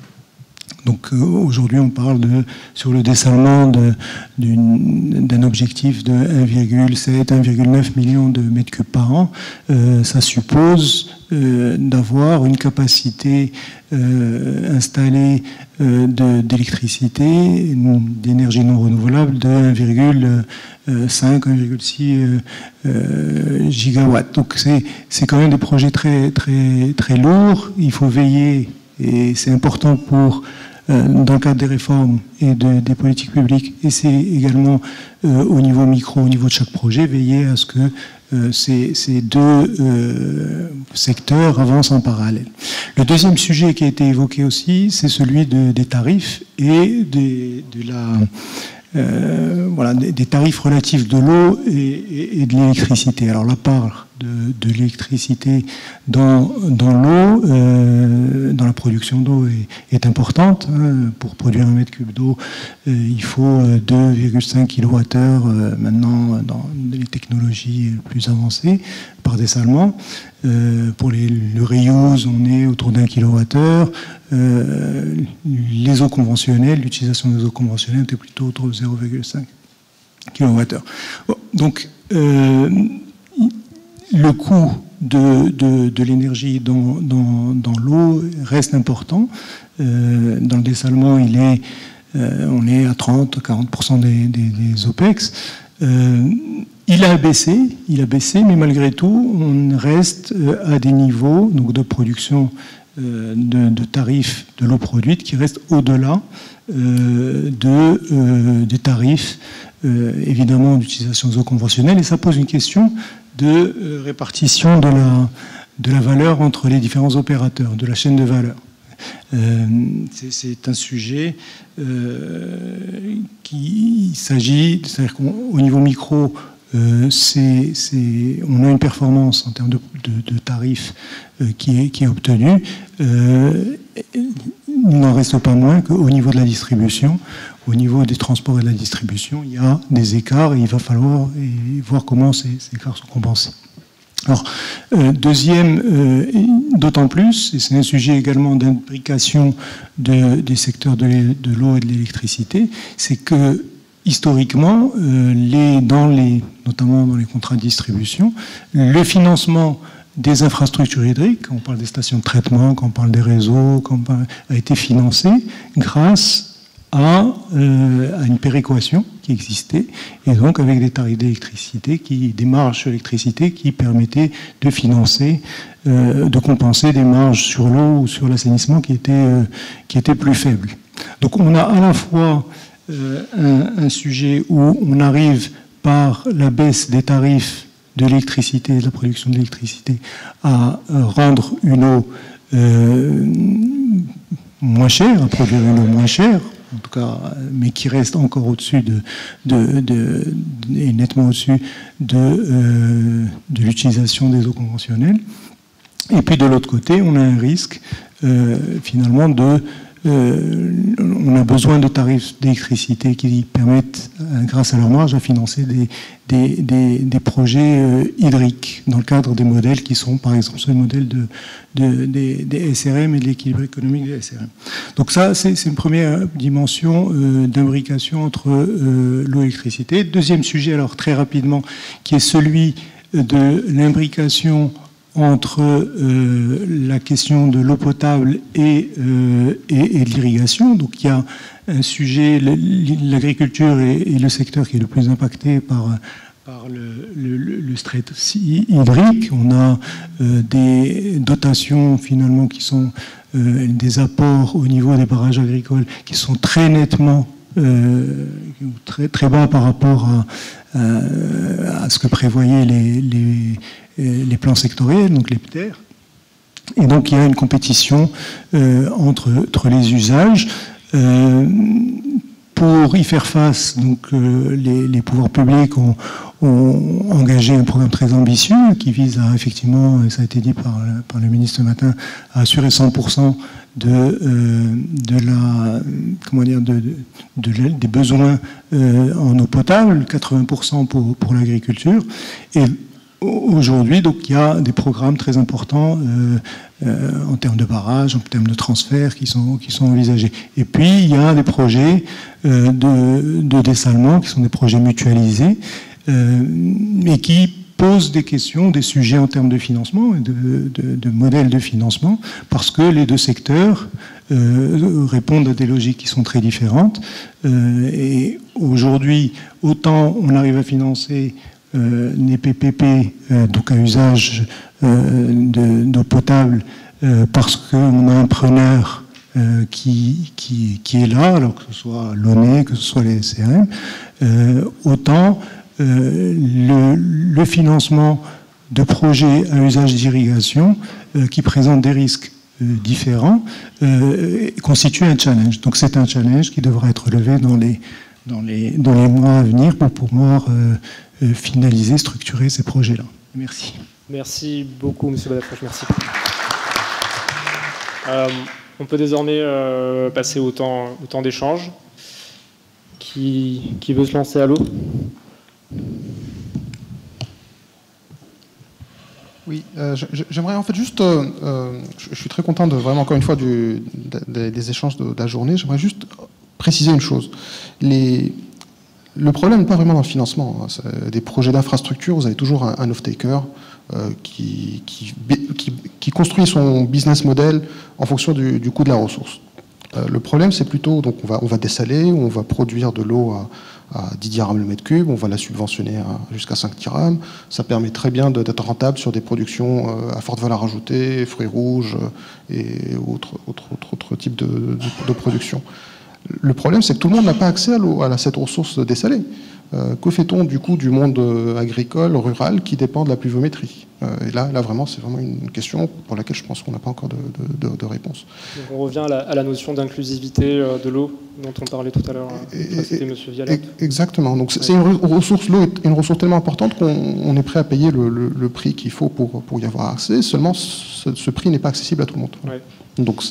Donc aujourd'hui, on parle sur le dessalement d'un objectif de 1,7, 1,9 million de mètres cubes par an. Ça suppose d'avoir une capacité installée d'électricité, d'énergie non renouvelable de 1,5, 1,6 gigawatts. Donc c'est quand même des projets très, très, très lourds. Il faut veiller, et c'est important dans le cadre des réformes et des politiques publiques, et c'est également au niveau micro, au niveau de chaque projet, veiller à ce que ces deux secteurs avancent en parallèle. Le deuxième sujet qui a été évoqué aussi, c'est celui des tarifs et des tarifs relatifs de l'eau et de l'électricité. Alors la part de l'électricité dans l'eau, dans la production d'eau est importante. Pour produire 1 mètre cube d'eau, il faut 2,5 kWh maintenant dans les technologies les plus avancées par dessalement. Pour le reuse, on est autour d'1 kWh. Les eaux conventionnelles, l'utilisation des eaux conventionnelles était plutôt autour de 0,5 kWh. Bon, donc, le coût de l'énergie dans l'eau reste important. Dans le dessalement, on est à 30-40% des OPEX. Il a baissé, mais malgré tout, on reste à des niveaux donc de production de tarifs de l'eau produite qui restent au-delà des tarifs évidemment d'utilisation des eaux conventionnelles, et ça pose une question de répartition de la valeur entre les différents opérateurs de la chaîne de valeur. C'est un sujet qui s'agit, c'est-à-dire qu'au niveau micro, on a une performance en termes de tarifs qui est obtenue. Il n'en reste pas moins qu'au niveau de la distribution, au niveau des transports et de la distribution, il y a des écarts et il va falloir voir comment ces écarts sont compensés. Alors, d'autant plus, et c'est un sujet également d'imbrication des secteurs de l'eau et de l'électricité, c'est que historiquement, notamment dans les contrats de distribution, le financement des infrastructures hydriques, quand on parle des stations de traitement, quand on parle des réseaux, a été financé grâce à une péréquation qui existait, et donc avec des tarifs d'électricité, des marges sur l'électricité qui permettaient de financer, de compenser des marges sur l'eau ou sur l'assainissement qui étaient plus faibles. Donc on a à la fois un sujet où on arrive par la baisse des tarifs de l'électricité, de la production d'électricité, à rendre une eau moins chère, à produire une eau moins chère, en tout cas, mais qui reste encore au-dessus et nettement au-dessus de l'utilisation des eaux conventionnelles. Et puis de l'autre côté, on a un risque finalement de on a besoin de tarifs d'électricité qui permettent, grâce à leur marge, à financer des projets hydriques dans le cadre des modèles qui sont, par exemple, ce modèle des SRM et de l'équilibre économique des SRM. Donc ça, c'est une première dimension d'imbrication entre l'eau et l'électricité. Deuxième sujet, alors très rapidement, qui est celui de l'imbrication entre la question de l'eau potable et de l'irrigation. Donc il y a un sujet, l'agriculture est le secteur qui est le plus impacté par le stress hydrique. On a des dotations finalement qui sont des apports au niveau des barrages agricoles qui sont très nettement très bas par rapport à ce que prévoyaient les plans sectoriels, donc les PTER. Et donc il y a une compétition entre les usages. Pour y faire face, donc, les pouvoirs publics ont engagé un programme très ambitieux qui vise à, effectivement, ça a été dit par le ministre ce matin, à assurer 100% des besoins en eau potable, 80% pour l'agriculture. Et aujourd'hui, donc, il y a des programmes très importants en termes de barrages, en termes de transferts qui sont envisagés. Et puis, il y a des projets de dessalement qui sont des projets mutualisés, mais qui posent des questions, des sujets en termes de financement et de modèles de financement, parce que les deux secteurs répondent à des logiques qui sont très différentes. Et aujourd'hui, autant on arrive à financer les PPP, donc à usage d'eau potable, parce qu'on a un preneur qui est là, alors que ce soit l'ONE, que ce soit les SRM, autant le financement de projets à usage d'irrigation qui présentent des risques différents constitue un challenge. Donc c'est un challenge qui devra être relevé dans les mois à venir pour pouvoir finaliser, structurer ces projets-là. Merci. Merci beaucoup, M. Badafroche. Merci. On peut désormais passer au temps d'échange. Qui veut se lancer à l'eau? Oui, j'aimerais en fait juste, je suis très content de vraiment encore une fois des échanges de la journée. J'aimerais juste préciser une chose. Le problème n'est pas vraiment dans le financement. Des projets d'infrastructure, vous avez toujours un off-taker qui construit son business model en fonction du coût de la ressource. Le problème, c'est plutôt, donc on va dessaler, on va produire de l'eau à 10 dirhams le mètre cube, on va la subventionner jusqu'à 5 dirhams. Ça permet très bien d'être rentable sur des productions à forte valeur ajoutée, fruits rouges et autres types de production. Le problème, c'est que tout le monde n'a pas accès à cette ressource dessalée. Que fait-on du coup du monde agricole, rural, qui dépend de la pluviométrie? Et là, vraiment, c'est vraiment une question pour laquelle je pense qu'on n'a pas encore de réponse. Donc on revient à la notion d'inclusivité de l'eau dont on parlait tout à l'heure. C'était M. Vialet. Exactement. Donc c'est une ressource, l'eau est une ressource tellement importante qu'on est prêt à payer le prix qu'il faut pour y avoir accès. Seulement, ce prix n'est pas accessible à tout le monde. Ouais. Donc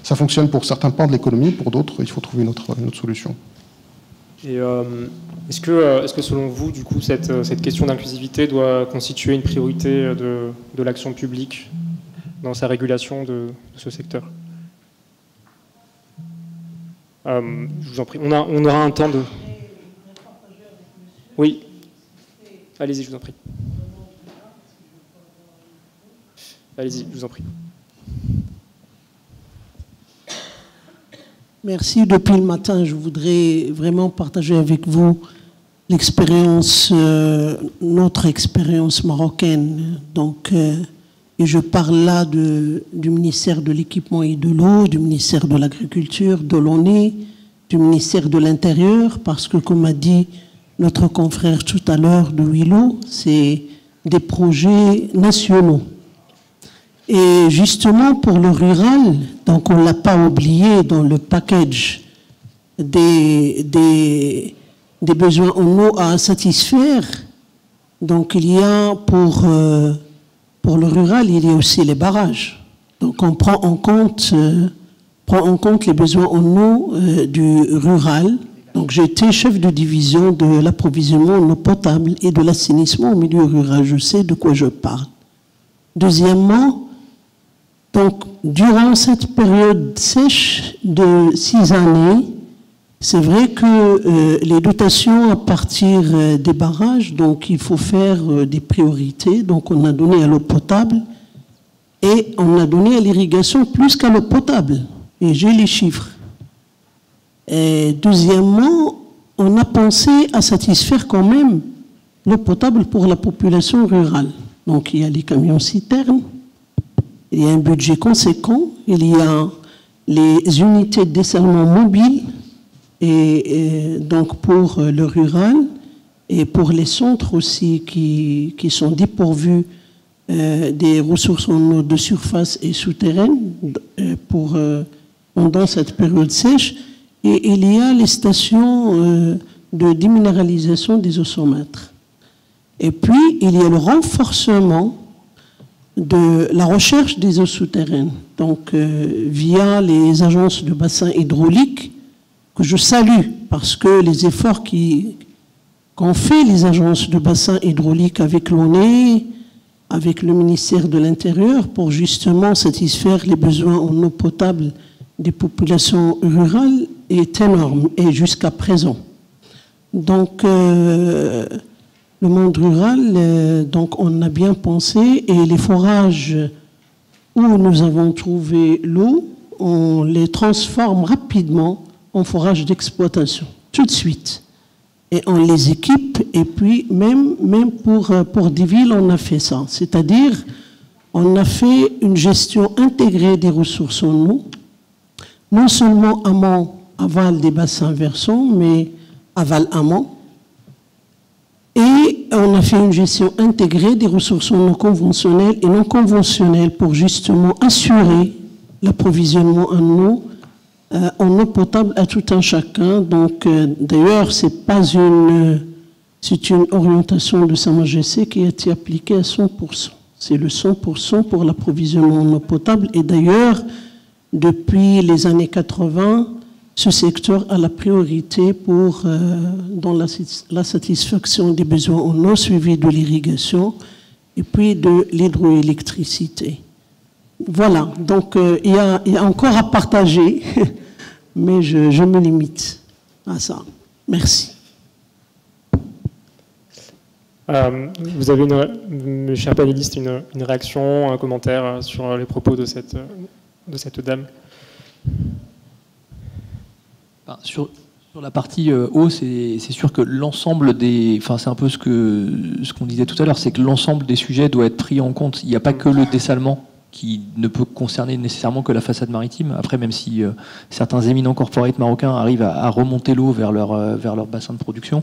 ça fonctionne pour certains pans de l'économie, pour d'autres, il faut trouver une autre solution. Et est-ce que selon vous, du coup, cette question d'inclusivité doit constituer une priorité de l'action publique dans sa régulation de ce secteur? Je vous en prie. On aura un temps de... Oui. Allez-y, je vous en prie. Allez-y, je vous en prie. Merci. Depuis le matin, je voudrais vraiment partager avec vous notre expérience marocaine. Donc, et je parle là du ministère de l'Équipement et de l'Eau, du ministère de l'Agriculture, de l'ONE, du ministère de l'Intérieur, parce que, comme a dit notre confrère tout à l'heure de Willow, c'est des projets nationaux. Et justement, pour le rural, donc on ne l'a pas oublié dans le package des besoins en eau à satisfaire. Donc il y a pour le rural, il y a aussi les barrages. Donc on prend en compte prend en compte les besoins en eau du rural. Donc j'ai été chef de division de l'approvisionnement en eau potable et de l'assainissement au milieu rural. Je sais de quoi je parle. Deuxièmement, donc, durant cette période sèche de 6 années, c'est vrai que les dotations à partir des barrages, donc il faut faire des priorités. Donc on a donné à l'eau potable et on a donné à l'irrigation plus qu'à l'eau potable. Et j'ai les chiffres. Et deuxièmement, on a pensé à satisfaire quand même l'eau potable pour la population rurale. Donc il y a les camions citernes, il y a un budget conséquent, il y a les unités de dessalement mobile, et donc pour le rural, et pour les centres aussi qui sont dépourvus des ressources en eau de surface et souterraines pendant cette période sèche. Et il y a les stations de déminéralisation des osomètres. Et puis, il y a le renforcement de la recherche des eaux souterraines, donc via les agences de bassins hydrauliques, que je salue, parce que les efforts qu'ont fait les agences de bassins hydrauliques avec l'ONE, avec le ministère de l'Intérieur, pour justement satisfaire les besoins en eau potable des populations rurales, est énorme, et jusqu'à présent. Donc, le monde rural, donc on a bien pensé, et les forages où nous avons trouvé l'eau, on les transforme rapidement en forages d'exploitation, tout de suite. Et on les équipe, et puis même pour des villes, on a fait ça. C'est-à-dire, on a fait une gestion intégrée des ressources en eau, non seulement amont, aval des bassins versants, mais aval-amont. Et on a fait une gestion intégrée des ressources en eau conventionnelles et non conventionnelles pour justement assurer l'approvisionnement en eau potable à tout un chacun. Donc, d'ailleurs, c'est une orientation de Sa Majesté qui a été appliquée à 100%. C'est le 100% pour l'approvisionnement en eau potable. Et d'ailleurs, depuis les années 80, ce secteur a la priorité dans la satisfaction des besoins en eau, suivi de l'irrigation et puis de l'hydroélectricité. Voilà, donc il y a encore à partager, mais je me limite à ça. Merci. Vous avez, mes chers panélistes, une réaction, un commentaire sur les propos de cette dame? Sur la partie eau, c'est sûr que l'ensemble des... Enfin, c'est un peu ce qu'on disait tout à l'heure, c'est que l'ensemble des sujets doit être pris en compte. Il n'y a pas que le dessalement qui ne peut concerner nécessairement que la façade maritime. Après, même si certains éminents corporates marocains arrivent à remonter l'eau vers leur bassin de production,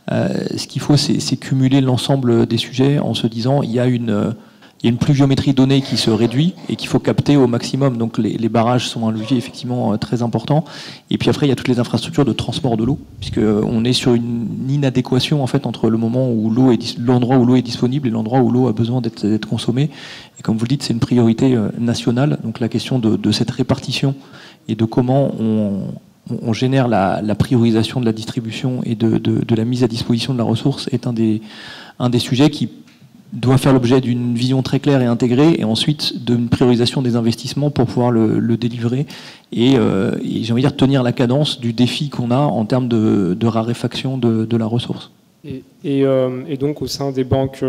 ce qu'il faut, c'est cumuler l'ensemble des sujets en se disant il y a une pluviométrie donnée qui se réduit et qu'il faut capter au maximum. Donc les barrages sont un levier effectivement très important. Et puis après, il y a toutes les infrastructures de transport de l'eau, puisqu'on est sur une inadéquation en fait entre le moment où l'endroit où l'eau est disponible et l'endroit où l'eau a besoin d'être consommée. Et comme vous le dites, c'est une priorité nationale. Donc la question de cette répartition et de comment on génère la priorisation de la distribution et de la mise à disposition de la ressource est un des sujets qui doit faire l'objet d'une vision très claire et intégrée, et ensuite d'une priorisation des investissements pour pouvoir le délivrer et j'ai envie de dire tenir la cadence du défi qu'on a en termes de raréfaction de la ressource. Et donc au sein des banques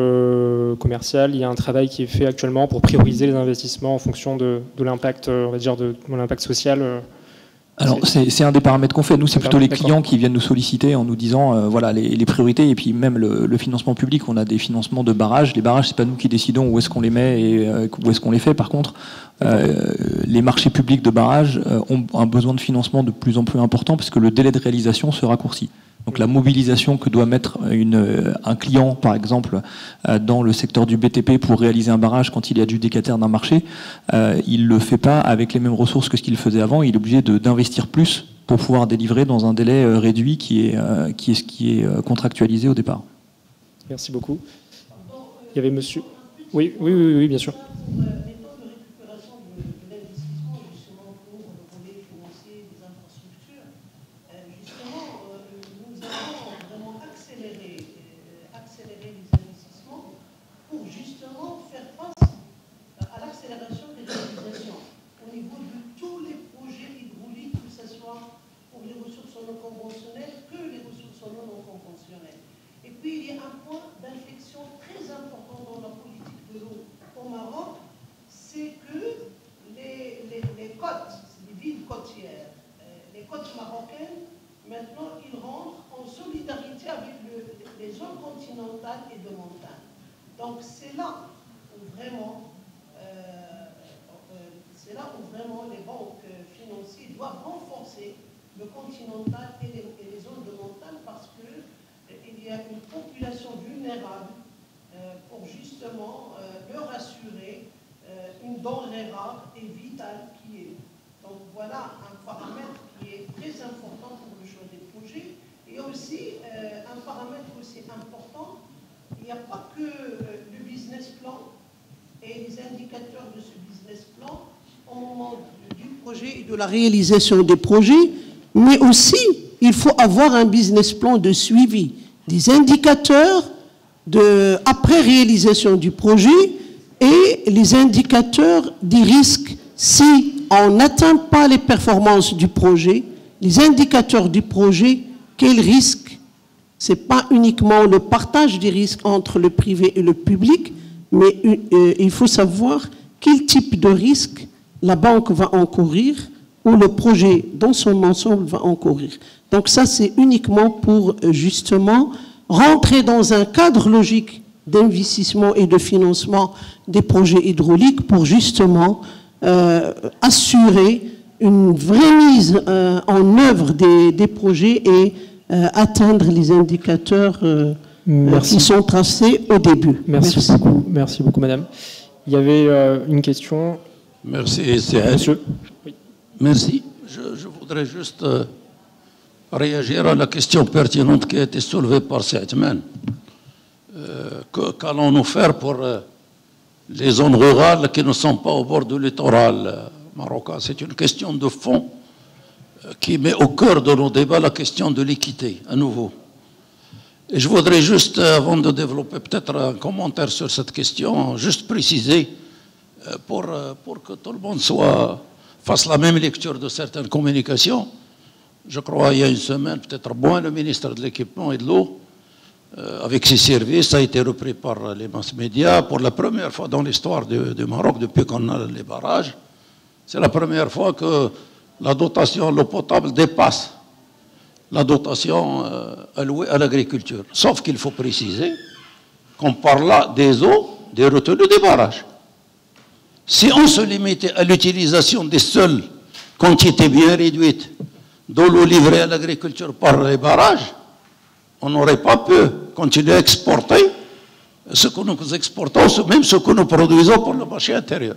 commerciales, il y a un travail qui est fait actuellement pour prioriser les investissements en fonction de l'impact, on va dire, de l'impact social. Alors c'est un des paramètres qu'on fait. Nous, c'est plutôt les clients qui viennent nous solliciter en nous disant voilà les priorités, et puis même le financement public. On a des financements de barrages. Les barrages, c'est pas nous qui décidons où est-ce qu'on les met et où est-ce qu'on les fait. Par contre, les marchés publics de barrages ont un besoin de financement de plus en plus important parce que le délai de réalisation se raccourcit. Donc la mobilisation que doit mettre un client, par exemple, dans le secteur du BTP pour réaliser un barrage quand il est adjudicataire d'un marché, il ne le fait pas avec les mêmes ressources que ce qu'il faisait avant. Il est obligé d'investir plus pour pouvoir délivrer dans un délai réduit qui est contractualisé au départ. Merci beaucoup. Il y avait monsieur... Oui, bien sûr. accélérer les investissements pour justement faire face à l'accélération des réalisations au niveau de tous les projets hydrauliques, que ce soit pour les ressources non conventionnelles que les ressources non conventionnelles. Et puis il y a un point d'inflexion très important dans la politique de l'eau au Maroc, c'est que les côtes, les villes côtières, les côtes marocaines, maintenant ils rentrent en solidarité avec les zones continentales et de montagne. Donc c'est là où vraiment les banques financières doivent renforcer le continental et les zones de montagne parce qu'il y a une population vulnérable pour justement leur assurer une denrée rare et vitale qui est. Donc voilà un paramètre qui est très important pour le choix des projets. Et aussi un paramètre aussi important, il n'y a pas que le business plan et les indicateurs de ce business plan au moment du projet et de la réalisation des projets, mais aussi il faut avoir un business plan de suivi, des indicateurs après réalisation du projet et les indicateurs des risques si on n'atteint pas les performances du projet, les indicateurs du projet, quels risques? Ce n'est pas uniquement le partage des risques entre le privé et le public, mais il faut savoir quel type de risque la banque va encourir ou le projet dans son ensemble va encourir. Donc ça, c'est uniquement pour justement rentrer dans un cadre logique d'investissement et de financement des projets hydrauliques pour justement assurer une vraie mise en œuvre des projets et atteindre les indicateurs qui sont tracés au début. Merci beaucoup. Merci beaucoup, madame. Il y avait une question. Merci, Saad. Monsieur. Oui. Merci. Je voudrais juste réagir à la question pertinente qui a été soulevée par Saadman. Qu'allons-nous faire pour les zones rurales qui ne sont pas au bord du littoral marocain? C'est une question de fond qui met au cœur de nos débats la question de l'équité, à nouveau. Et je voudrais juste, avant de développer peut-être un commentaire sur cette question, juste préciser, pour que tout le monde fasse la même lecture de certaines communications. Je crois il y a une semaine, peut-être moins, le ministre de l'Équipement et de l'Eau, avec ses services, a été repris par les mass médias pour la première fois dans l'histoire du Maroc, depuis qu'on a les barrages. C'est la première fois que la dotation à l'eau potable dépasse la dotation allouée à l'agriculture. Sauf qu'il faut préciser qu'on parle là des eaux, des retenues des barrages. Si on se limitait à l'utilisation des seules quantités bien réduites de l'eau livrée à l'agriculture par les barrages, on n'aurait pas pu continuer à exporter ce que nous exportons, même ce que nous produisons pour le marché intérieur.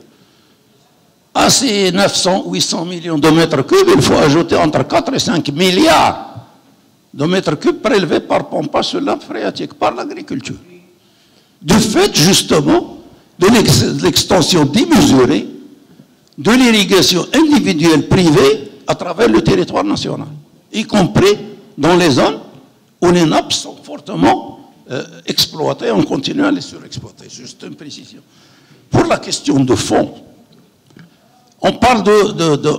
À ces 900, 800 millions de mètres cubes, il faut ajouter entre 4 et 5 milliards de mètres cubes prélevés par pompage sur nappe phréatique, par l'agriculture. Du fait, justement, de l'extension démesurée de l'irrigation individuelle privée à travers le territoire national, y compris dans les zones où les nappes sont fortement exploitées, on continue à les surexploiter. Juste une précision. Pour la question de fond, on parle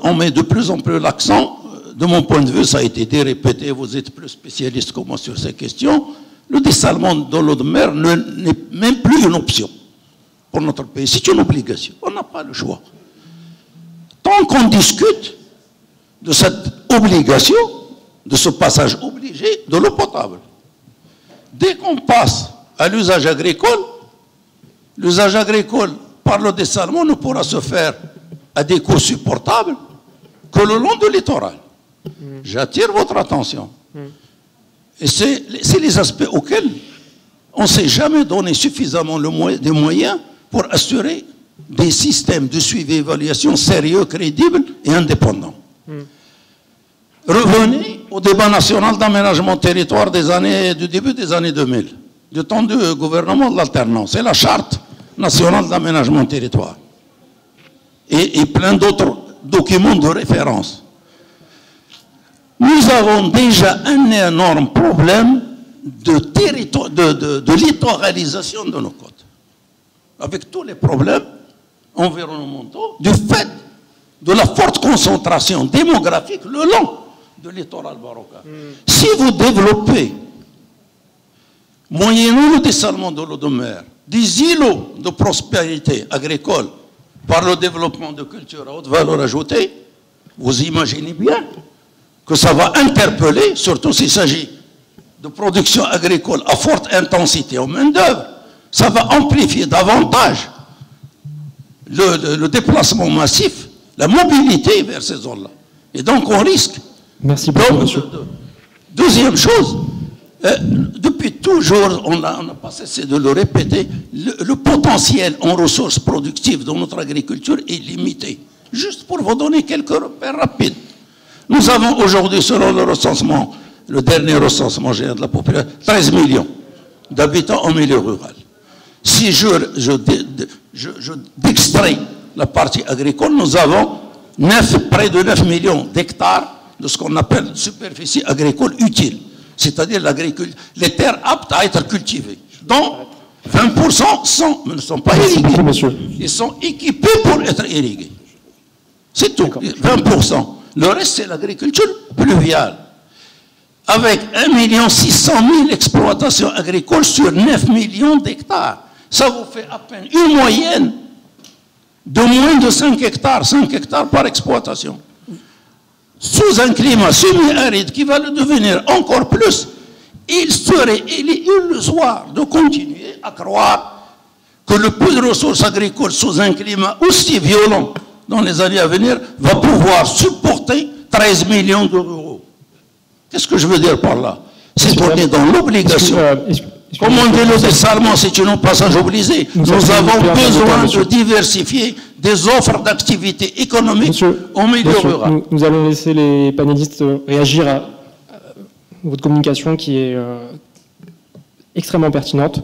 on met de plus en plus l'accent, de mon point de vue, ça a été dit, répété, vous êtes plus spécialiste que moi sur ces questions, le dessalement de l'eau de mer n'est même plus une option pour notre pays, c'est une obligation, on n'a pas le choix. Tant qu'on discute de cette obligation, de ce passage obligé de l'eau potable, dès qu'on passe à l'usage agricole par le dessalement ne pourra se faire à des coûts supportables que le long du littoral. J'attire votre attention. Et c'est les aspects auxquels on ne s'est jamais donné suffisamment de moyens pour assurer des systèmes de suivi et d'évaluation sérieux, crédibles et indépendants. Revenez au débat national d'aménagement territoire du début des années 2000, du temps du gouvernement de l'alternance. C'est la charte nationale d'aménagement territoire. Et plein d'autres documents de référence. Nous avons déjà un énorme problème de littoralisation de nos côtes, avec tous les problèmes environnementaux du fait de la forte concentration démographique le long de littoral marocain. Si vous développez, moyennant le dessalement de l'eau de mer, des îlots de prospérité agricole par le développement de cultures à haute valeur ajoutée, vous imaginez bien que ça va interpeller, surtout s'il s'agit de production agricole à forte intensité en main-d'œuvre, ça va amplifier davantage le déplacement massif, la mobilité vers ces zones-là. Et donc on risque. Merci beaucoup, monsieur. Deuxième chose, depuis toujours, on n'a pas cessé de le répéter, le potentiel en ressources productives de notre agriculture est limité. Juste pour vous donner quelques repères rapides. Nous avons aujourd'hui, selon le recensement, le dernier recensement général de la population, 13 millions d'habitants en milieu rural. Si d'extrait la partie agricole, nous avons près de 9 millions d'hectares de ce qu'on appelle superficie agricole utile, c'est-à-dire les terres aptes à être cultivées, dont 20% ne sont pas irrigués. Monsieur. Ils sont équipés pour être irrigués. C'est tout, 20%. Le reste, c'est l'agriculture pluviale. Avec 1 600 000 exploitations agricoles sur 9 millions d'hectares. Ça vous fait à peine une moyenne de moins de 5 hectares par exploitation. Sous un climat semi-aride qui va le devenir encore plus, il serait illusoire de continuer à croire que le peu de ressources agricoles sous un climat aussi violent dans les années à venir va pouvoir supporter 13 millions d'euros. Qu'est-ce que je veux dire par là? C'est qu'on est dans l'obligation. Comme on dit, le dessalement, c'est un passage obligé. Nous avons besoin de diversifier des offres d'activité économique au milieu rural. Nous allons laisser les panélistes réagir à votre communication qui est extrêmement pertinente.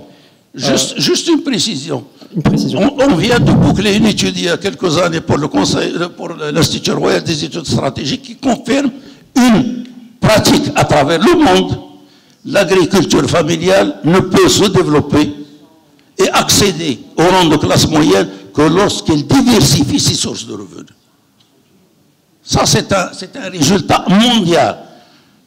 Juste une précision. Une précision. On vient de boucler une étude il y a quelques années pour l'Institut royal des études stratégiques qui confirme une pratique à travers le monde. L'agriculture familiale ne peut se développer et accéder au rang de classe moyenne que lorsqu'elle diversifie ses sources de revenus. Ça, c'est un résultat mondial.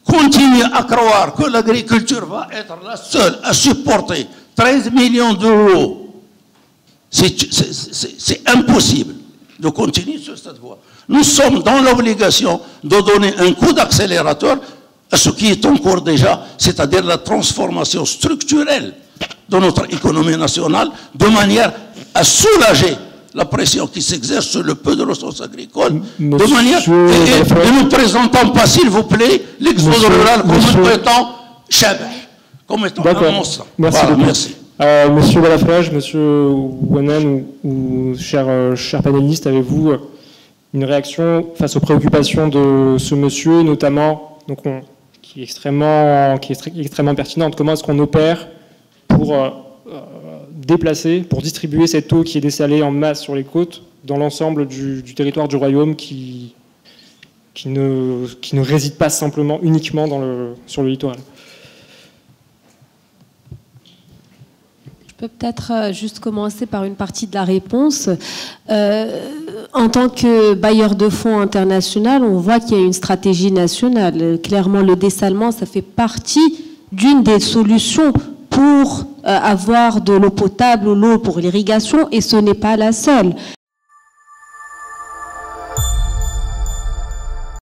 Continuer à croire que l'agriculture va être la seule à supporter 13 millions d'euros, c'est impossible de continuer sur cette voie. Nous sommes dans l'obligation de donner un coup d'accélérateur à ce qui est en cours déjà, c'est-à-dire la transformation structurelle de notre économie nationale, de manière à soulager la pression qui s'exerce sur le peu de ressources agricoles, de manière... Et ne présentons pas, s'il vous plaît, l'exode rural comme étant chabert, comme étant un monstre. Merci. Voilà, merci. Monsieur Balafrage, monsieur Ouanan ou chers panélistes, avez-vous une réaction face aux préoccupations de ce monsieur, notamment, donc qui est extrêmement pertinente. Comment est-ce qu'on opère pour déplacer, pour distribuer cette eau qui est dessalée en masse sur les côtes dans l'ensemble du territoire du royaume qui ne réside pas simplement, uniquement sur le littoral? Je peux peut-être juste commencer par une partie de la réponse. En tant que bailleur de fonds international, on voit qu'il y a une stratégie nationale. Clairement, le dessalement, ça fait partie d'une des solutions pour avoir de l'eau potable ou l'eau pour l'irrigation, et ce n'est pas la seule.